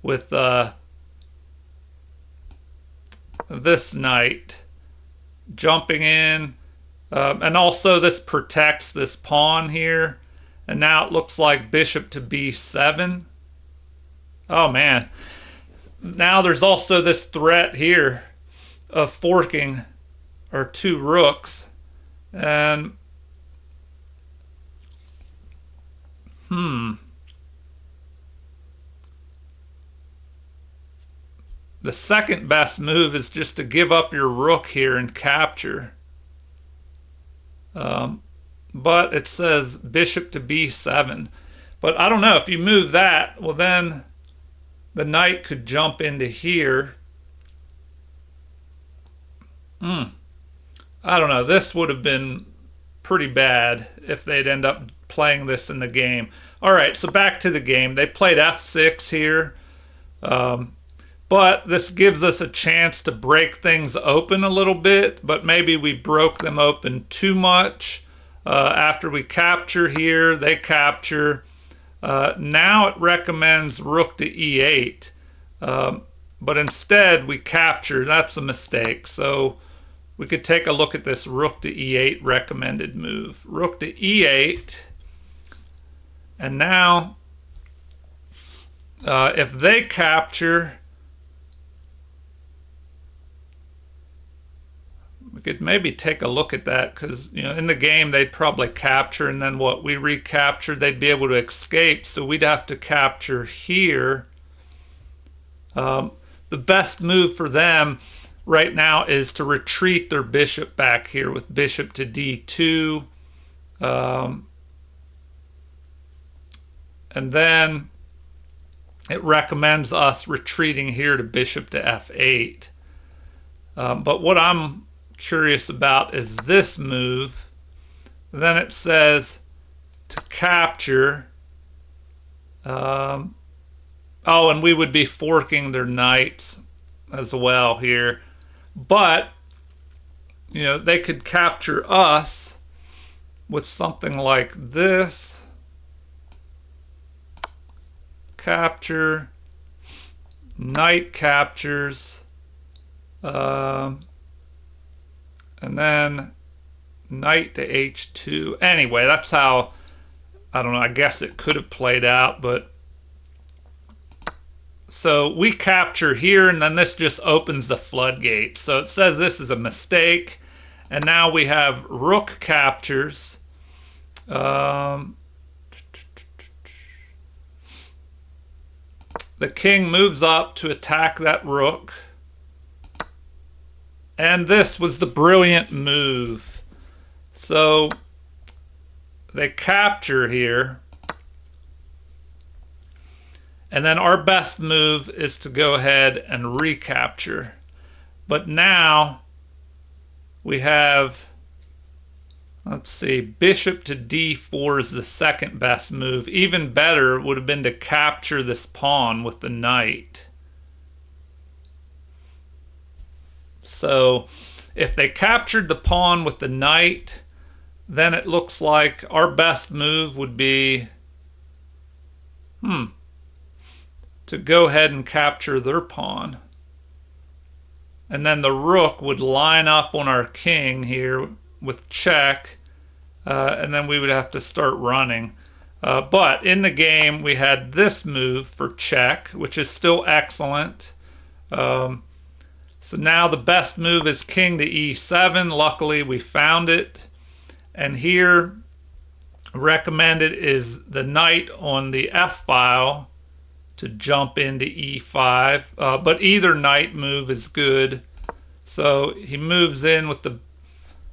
with this knight jumping in. And also this protects this pawn here. And now it looks like bishop to b7. Oh man. Now there's also this threat here of forking our two rooks. And the second best move is just to give up your rook here and capture. But it says bishop to b7. But I don't know, if you move that, well then the knight could jump into here. I don't know, this would have been pretty bad if they'd end up playing this in the game. Alright, so back to the game. They played f6 here. But this gives us a chance to break things open a little bit, but maybe we broke them open too much. After we capture here, they capture. Now it recommends rook to e8, but instead we capture. That's a mistake. So we could take a look at this rook to e8 recommended move. Rook to e8, and now if they capture, we could maybe take a look at that, because in the game they'd probably capture, and then what we recaptured they'd be able to escape, so we'd have to capture here. The best move for them right now is to retreat their bishop back here with bishop to d2, and then it recommends us retreating here to bishop to f8. But what I'm curious about is this move. Then it says to capture. Oh, and we would be forking their knights as well here. But they could capture us with something like this. Capture, knight captures, and then knight to h2. Anyway, that's how, I don't know, I guess it could have played out, but so we capture here, and then this just opens the floodgate. So it says this is a mistake, and now we have rook captures. The king moves up to attack that rook. And this was the brilliant move. So they capture here. And then our best move is to go ahead and recapture. But now we have, let's see, bishop to d4 is the second best move. Even better would have been to capture this pawn with the knight. So if they captured the pawn with the knight, then it looks like our best move would be to go ahead and capture their pawn. And then the rook would line up on our king here with check, and then we would have to start running. But in the game we had this move for check, which is still excellent. So now the best move is king to e7. Luckily we found it. And here recommended is the knight on the f file to jump into e5. But either knight move is good. So he moves in with the,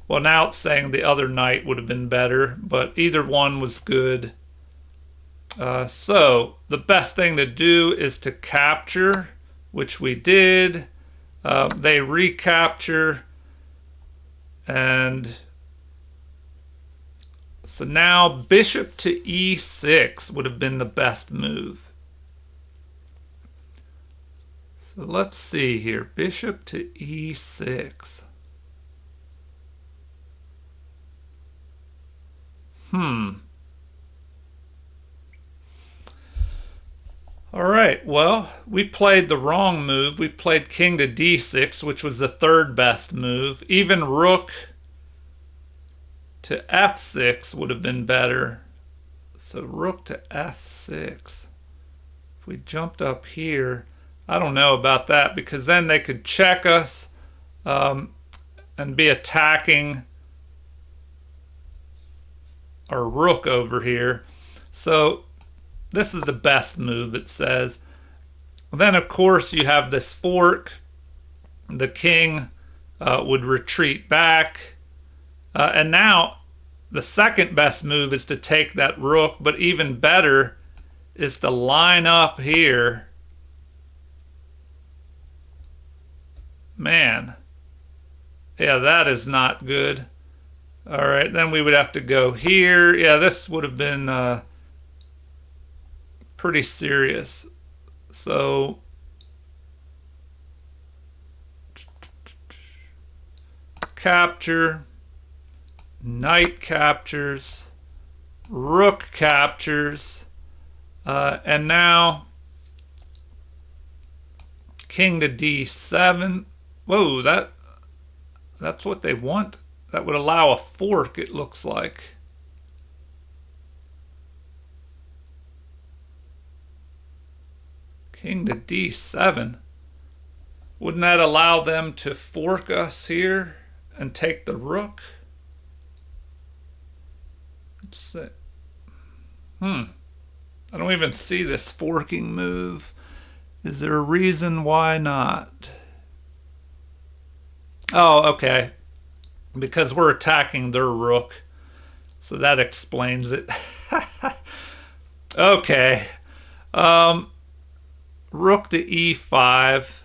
well, now it's saying the other knight would have been better, but either one was good. So the best thing to do is to capture, which we did. They recapture, and So now bishop to e6 would have been the best move. So let's see here. Bishop to e6. All right, well, we played the wrong move. We played king to d6, which was the third best move. Even rook to f6 would have been better. So rook to f6. If we jumped up here, I don't know about that, because then they could check us and be attacking our rook over here. So this is the best move, it says. Then, of course, you have this fork. The king would retreat back. And now the second best move is to take that rook, but even better is to line up here. Man. Yeah, that is not good. All right, then we would have to go here. Yeah, this would have been pretty serious. So capture, knight captures, rook captures, and now king to d7. Whoa, that's what they want. That would allow a fork, it looks like. King to d7. Wouldn't that allow them to fork us here and take the rook? Let's see. I don't even see this forking move. Is there a reason why not? Oh, okay. Because we're attacking their rook. So that explains it. Okay. Rook to e5.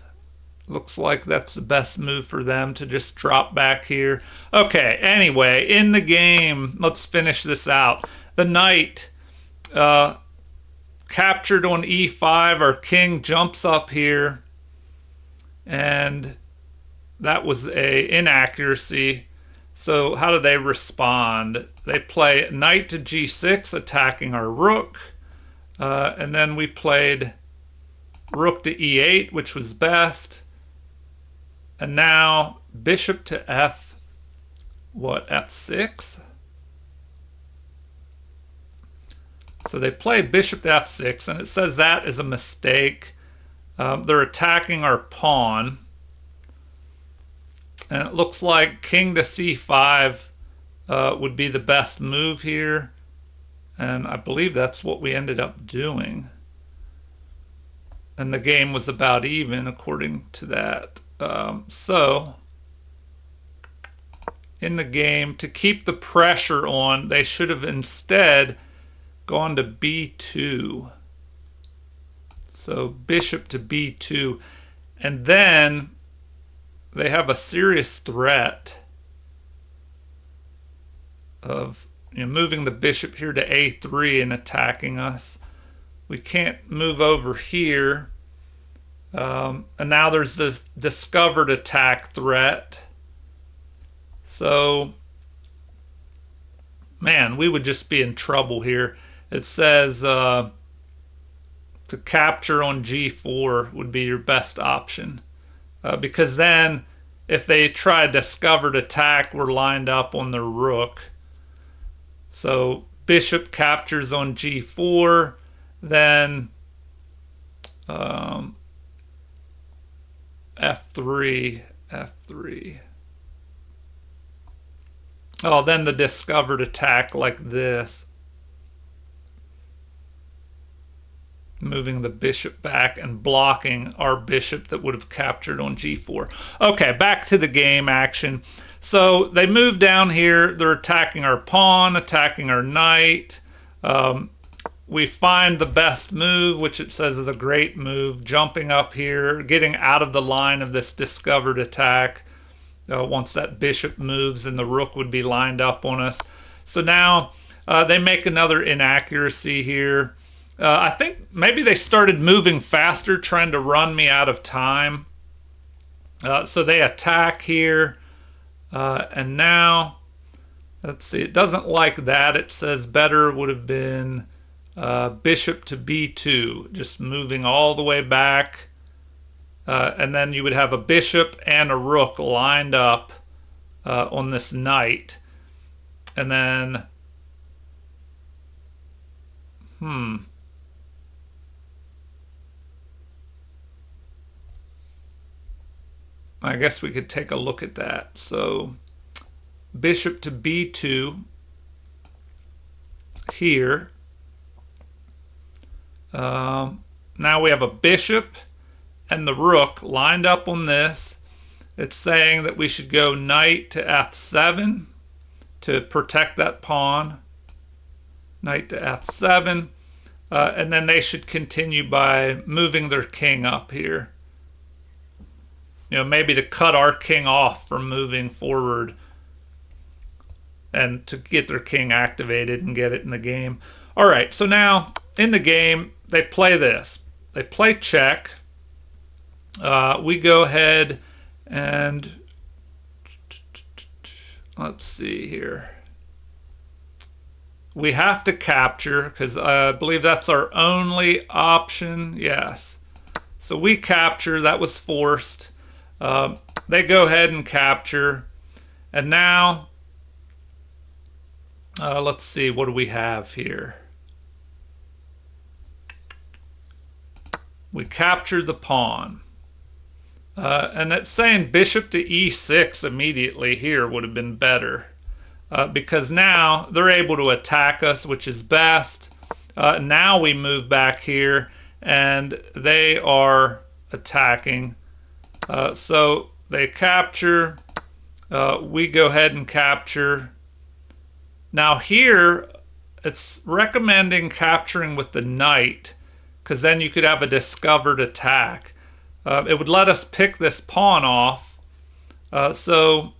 Looks like that's the best move for them, to just drop back here. Okay, anyway, in the game, let's finish this out. The knight captured on e5. Our king jumps up here. And that was a inaccuracy. So how do they respond? They play knight to g6, attacking our rook. And then we played rook to e8, which was best. And now bishop to f6? So they played bishop to f6, and it says that is a mistake. They're attacking our pawn. And it looks like king to c5 would be the best move here. And I believe that's what we ended up doing. And the game was about even according to that. So in the game, to keep the pressure on, they should have instead gone to b2. So bishop to b2. And then they have a serious threat of moving the bishop here to a3 and attacking us. We can't move over here. And now there's this discovered attack threat. So, man, we would just be in trouble here. It says to capture on g4 would be your best option. Because then if they try a discovered attack, we're lined up on the rook. So bishop captures on g4, then f3. Oh, then the discovered attack like this. Moving the bishop back and blocking our bishop that would have captured on g4. Okay, back to the game action. So they move down here. They're attacking our pawn, attacking our knight. We find the best move, which it says is a great move, jumping up here, getting out of the line of this discovered attack. Once that bishop moves, and the rook would be lined up on us. So now They make another inaccuracy here. I think maybe they started moving faster, trying to run me out of time. So they attack here. And now, let's see, it doesn't like that. It says better would have been bishop to b2, just moving all the way back. And then you would have a bishop and a rook lined up on this knight. And then, I guess we could take a look at that. So bishop to b2 here. Now we have a bishop and the rook lined up on this. It's saying that we should go knight to f7 to protect that pawn. Knight to f7. And then they should continue by moving their king up here. You know, maybe to cut our king off from moving forward and to get their king activated and get it in the game. All right, so now in the game, they play this. They play check. We go ahead and let's see here. We have to capture because I believe that's our only option. Yes. So we capture. That was forced. They go ahead and capture. And now, let's see, what do we have here? We captured the pawn. And it's saying bishop to e6 immediately here would have been better. Because now they're able to attack us, which is best. Now we move back here and they are attacking. So they capture. We go ahead and capture. Now here it's recommending capturing with the knight because then you could have a discovered attack. It would let us pick this pawn off. So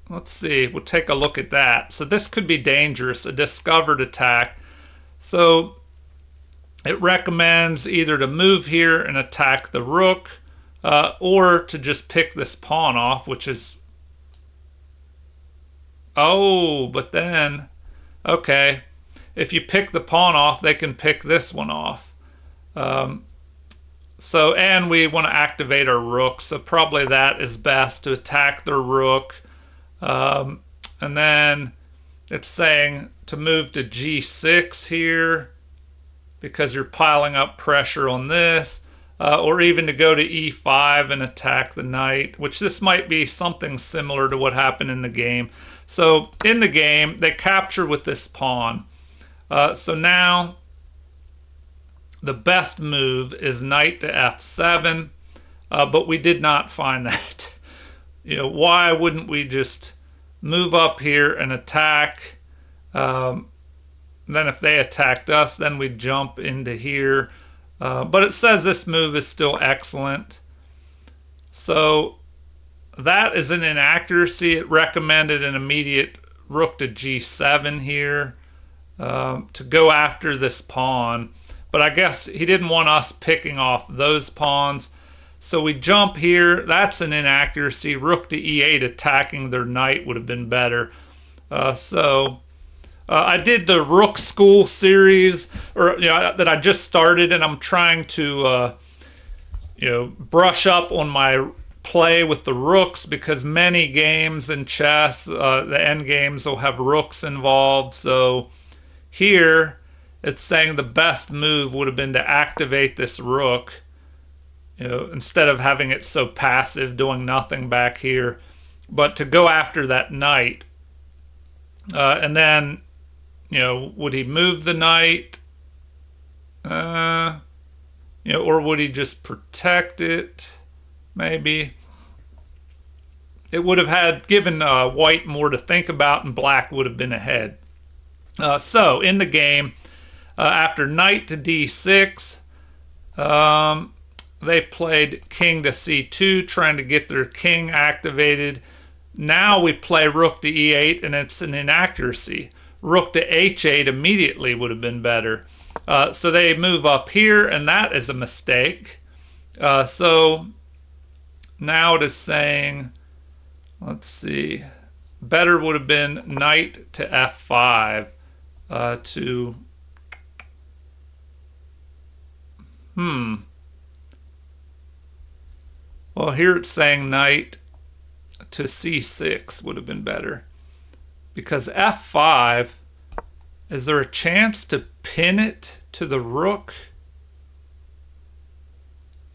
let's see, we'll take a look at that. So this could be dangerous, a discovered attack. So it recommends either to move here and attack the rook or to just pick this pawn off, which is... Oh, but then, okay, if you pick the pawn off, they can pick this one off. So, and we want to activate our rook, so probably that is best to attack the rook. And then it's saying to move to g6 here because you're piling up pressure on this, or even to go to e5 and attack the knight, which this might be something similar to what happened in the game. So in the game, they capture with this pawn. So now the best move is knight to f7, but we did not find that. You know, why wouldn't we just move up here and attack? Then if they attacked us, then we'd jump into here. But it says this move is still excellent. So that is an inaccuracy. It recommended an immediate rook to g7 here to go after this pawn. But I guess he didn't want us picking off those pawns. So we jump here. That's an inaccuracy. Rook to e8 attacking their knight would have been better. I did the Rook School series, or that I just started, and I'm trying to brush up on my play with the rooks because many games in chess, the end games will have rooks involved. So here it's saying the best move would have been to activate this rook, instead of having it so passive, doing nothing back here, but to go after that knight. And then, would he move the knight? Or would he just protect it? Maybe. It would have had given white more to think about, and black would have been ahead. So in the game, after knight to d6, they played king to c2, trying to get their king activated. Now we play rook to e8, and it's an inaccuracy. rook to h8 immediately would have been better. So they move up here, and that is a mistake. So now it is saying, let's see, better would have been knight to f5 to, well, here it's saying knight to c6 would have been better. Because f5, is there a chance to pin it to the rook?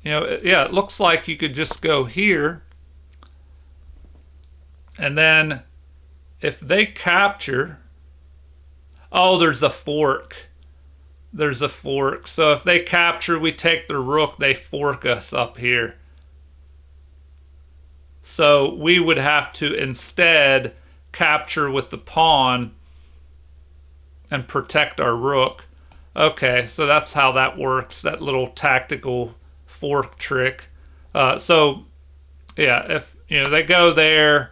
You know, yeah, it looks like you could just go here. And then if they capture, oh, there's a fork. There's a fork. So if they capture, we take the rook, they fork us up here. So we would have to instead capture with the pawn and protect our rook. Okay, so that's how that works, that little tactical fork trick. So yeah, if they go there,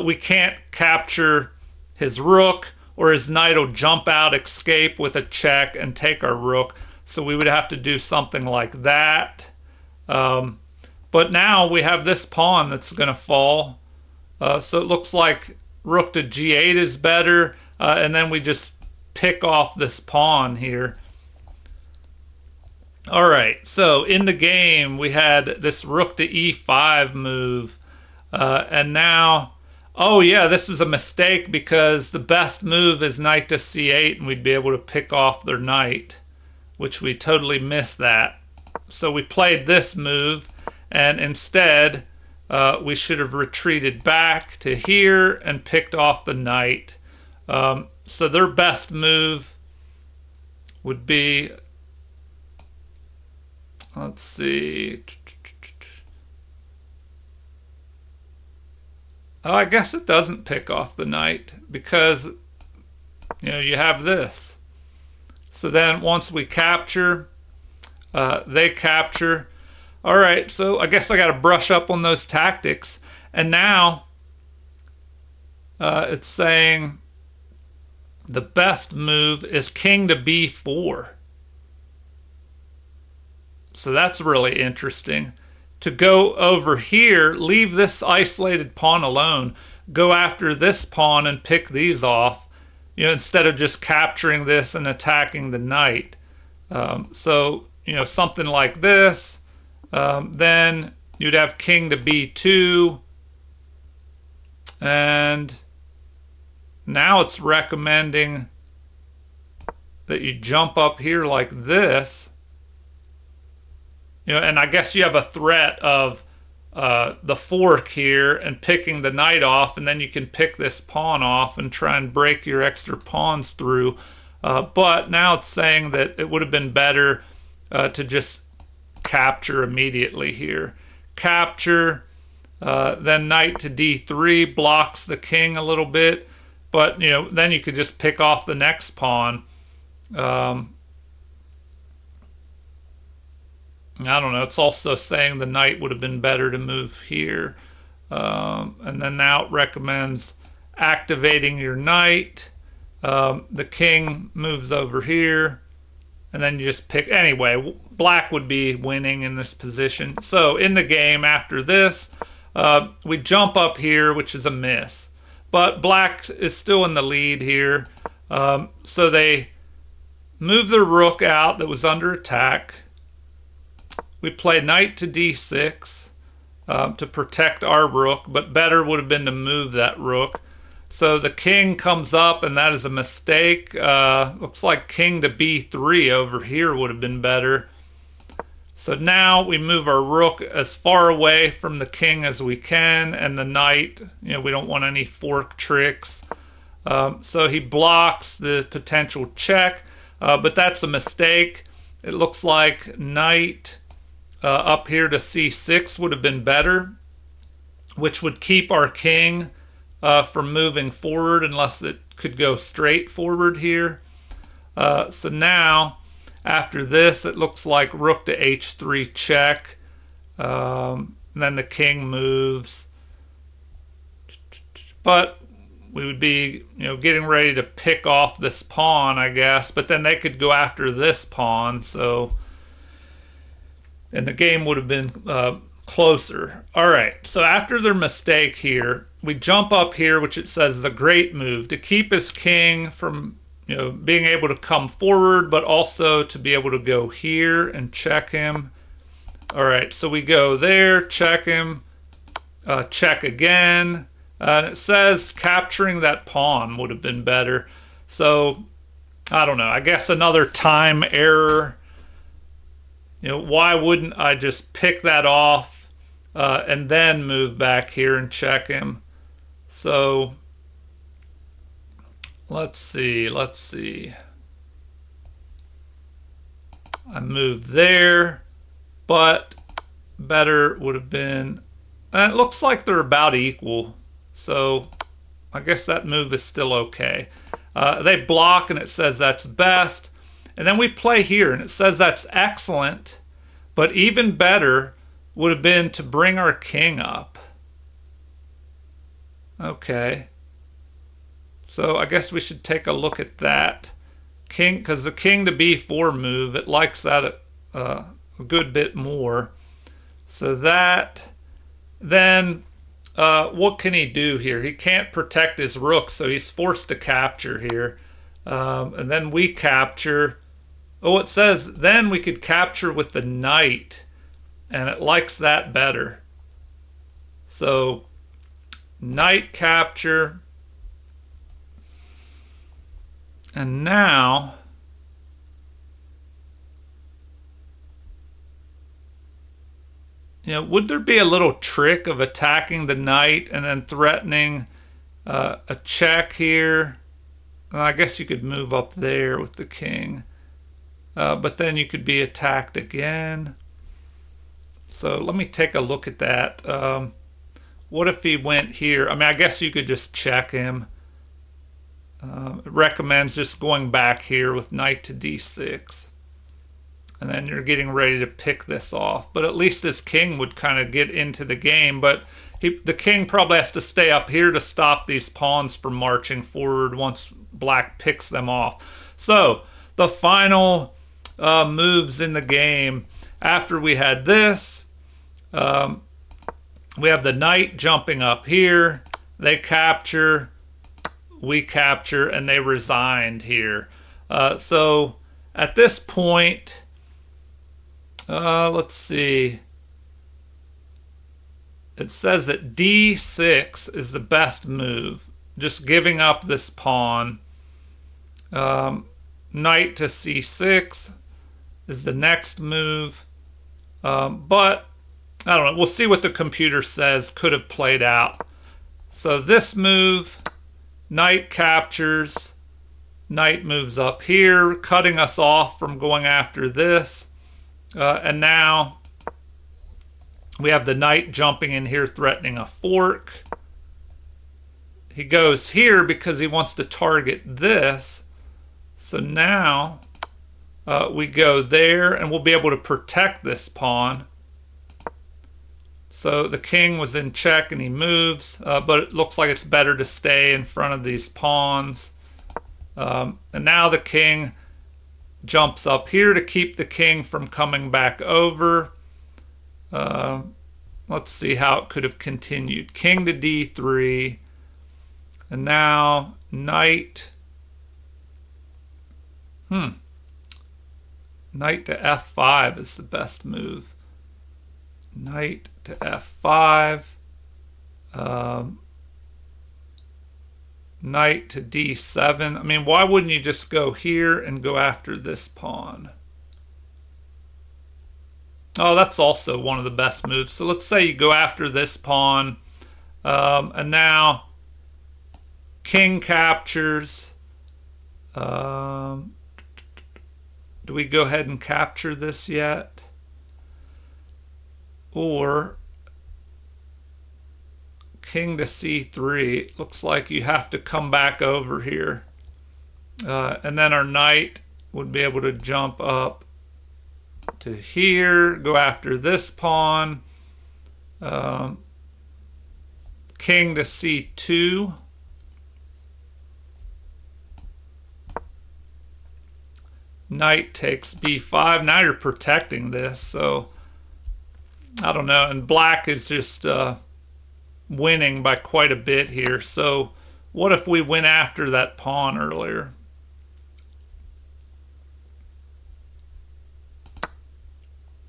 we can't capture his rook, or his knight will jump out, escape with a check, and take our rook. So we would have to do something like that. But now we have this pawn that's going to fall. So it looks like rook to g8 is better, and then we just pick off this pawn here. All right, so in the game we had this rook to e5 move, and now, oh yeah, this was a mistake because the best move is knight to c8, and we'd be able to pick off their knight, which we totally missed that. So we played this move, and instead we should have retreated back to here and picked off the knight. So their best move would be, let's see. Oh, I guess it doesn't pick off the knight because, you have this. So then once we capture, they capture. All right, so I guess I got to brush up on those tactics. And now it's saying the best move is king to b4. So that's really interesting. To go over here, leave this isolated pawn alone, go after this pawn and pick these off, instead of just capturing this and attacking the knight. So, something like this. Then you'd have king to b2. And now it's recommending that you jump up here like this. And I guess you have a threat of the fork here and picking the knight off, and then you can pick this pawn off and try and break your extra pawns through. But now it's saying that it would have been better to just capture immediately here. Capture, then knight to d3 blocks the king a little bit, but then you could just pick off the next pawn. I don't know. It's also saying the knight would have been better to move here. And then now it recommends activating your knight. The king moves over here. And then you just pick. Anyway, black would be winning in this position. So in the game after this, we jump up here, which is a miss. But black is still in the lead here. So they move their rook out that was under attack. We play knight to d6 to protect our rook, but better would have been to move that rook. So the king comes up, and that is a mistake. Looks like king to b3 over here would have been better. So now we move our rook as far away from the king as we can, and the knight, we don't want any fork tricks. So he blocks the potential check, but that's a mistake. It looks like knight up here to c6 would have been better, which would keep our king from moving forward unless it could go straight forward here. So now, after this, it looks like rook to h3 check. Then the king moves. But we would be, getting ready to pick off this pawn, I guess. But then they could go after this pawn, and the game would have been closer. All right, so after their mistake here, we jump up here, which it says the great move, to keep his king from being able to come forward, but also to be able to go here and check him. All right, so we go there, check him, check again. And it says capturing that pawn would have been better. So, I don't know. I guess another time error. Why wouldn't I just pick that off and then move back here and check him? So, let's see. I moved there, but better would have been, and it looks like they're about equal. So I guess that move is still okay. They block and it says that's best. And then we play here and it says that's excellent. But even better would have been to bring our king up. Okay. So I guess we should take a look at that. King, because the king to b4 move, it likes that a good bit more. So that, then what can he do here? He can't protect his rook, so he's forced to capture here. And then we capture. Oh, it says then we could capture with the knight, and it likes that better. So knight capture. And now would there be a little trick of attacking the knight and then threatening a check here? Well, I guess you could move up there with the king. But then you could be attacked again. So let me take a look at that. What if he went here? I mean, I guess you could just check him. It recommends just going back here with knight to d6. And then you're getting ready to pick this off. But at least his king would kind of get into the game. But the king probably has to stay up here to stop these pawns from marching forward once black picks them off. So the final moves in the game, after we had this, we have the knight jumping up here. They capture, we capture, and they resigned here. So at this point, let's see. It says that d6 is the best move. Just giving up this pawn. Knight to c6 is the next move. But, I don't know. We'll see what the computer says could have played out. So this move, knight captures. Knight moves up here, cutting us off from going after this. And now we have the knight jumping in here, threatening a fork. He goes here because he wants to target this. So now we go there, and we'll be able to protect this pawn. So the king was in check, and he moves. But it looks like it's better to stay in front of these pawns. And now the king jumps up here to keep the king from coming back over. Let's see how it could have continued. King to d3. And now knight. Knight to f5 is the best move. Knight to f5. Knight to d7. I mean, why wouldn't you just go here and go after this pawn? Oh, that's also one of the best moves. So let's say you go after this pawn. And now king captures. Do we go ahead and capture this yet? Or king to c3. Looks like you have to come back over here. And then our knight would be able to jump up to here, go after this pawn. King to c2. knight takes b5. Now you're protecting this, so I don't know. And black is just winning by quite a bit here. So what if we went after that pawn earlier?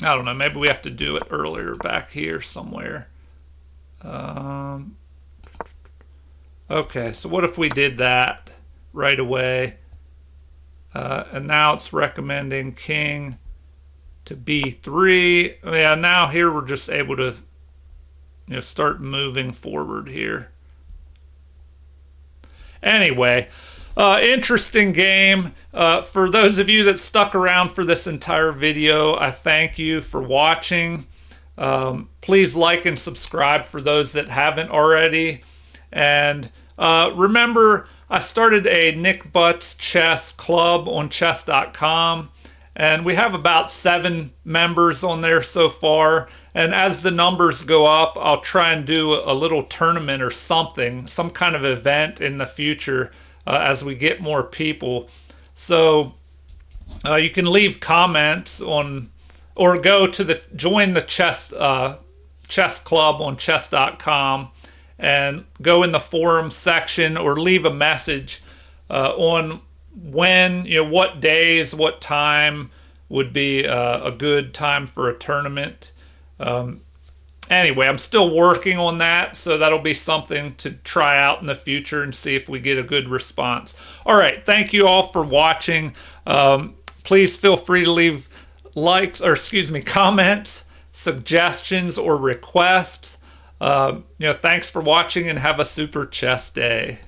I don't know. Maybe we have to do it earlier back here somewhere. Okay, so what if we did that right away? And now it's recommending king to b3. Yeah, now here we're just able to start moving forward here. Anyway, interesting game. For those of you that stuck around for this entire video, I thank you for watching. Please like and subscribe for those that haven't already. And remember, I started a Nick Butts Chess Club on chess.com. And we have about 7 members on there so far. And as the numbers go up, I'll try and do a little tournament or something, some kind of event in the future as we get more people. So you can leave comments on, or go to join the chess club on chess.com and go in the forum section or leave a message on when, what days, what time would be a good time for a tournament. Anyway, I'm still working on that, so that'll be something to try out in the future and see if we get a good response. All right, thank you all for watching. Please feel free to leave comments, suggestions, or requests. Thanks for watching and have a super chess day.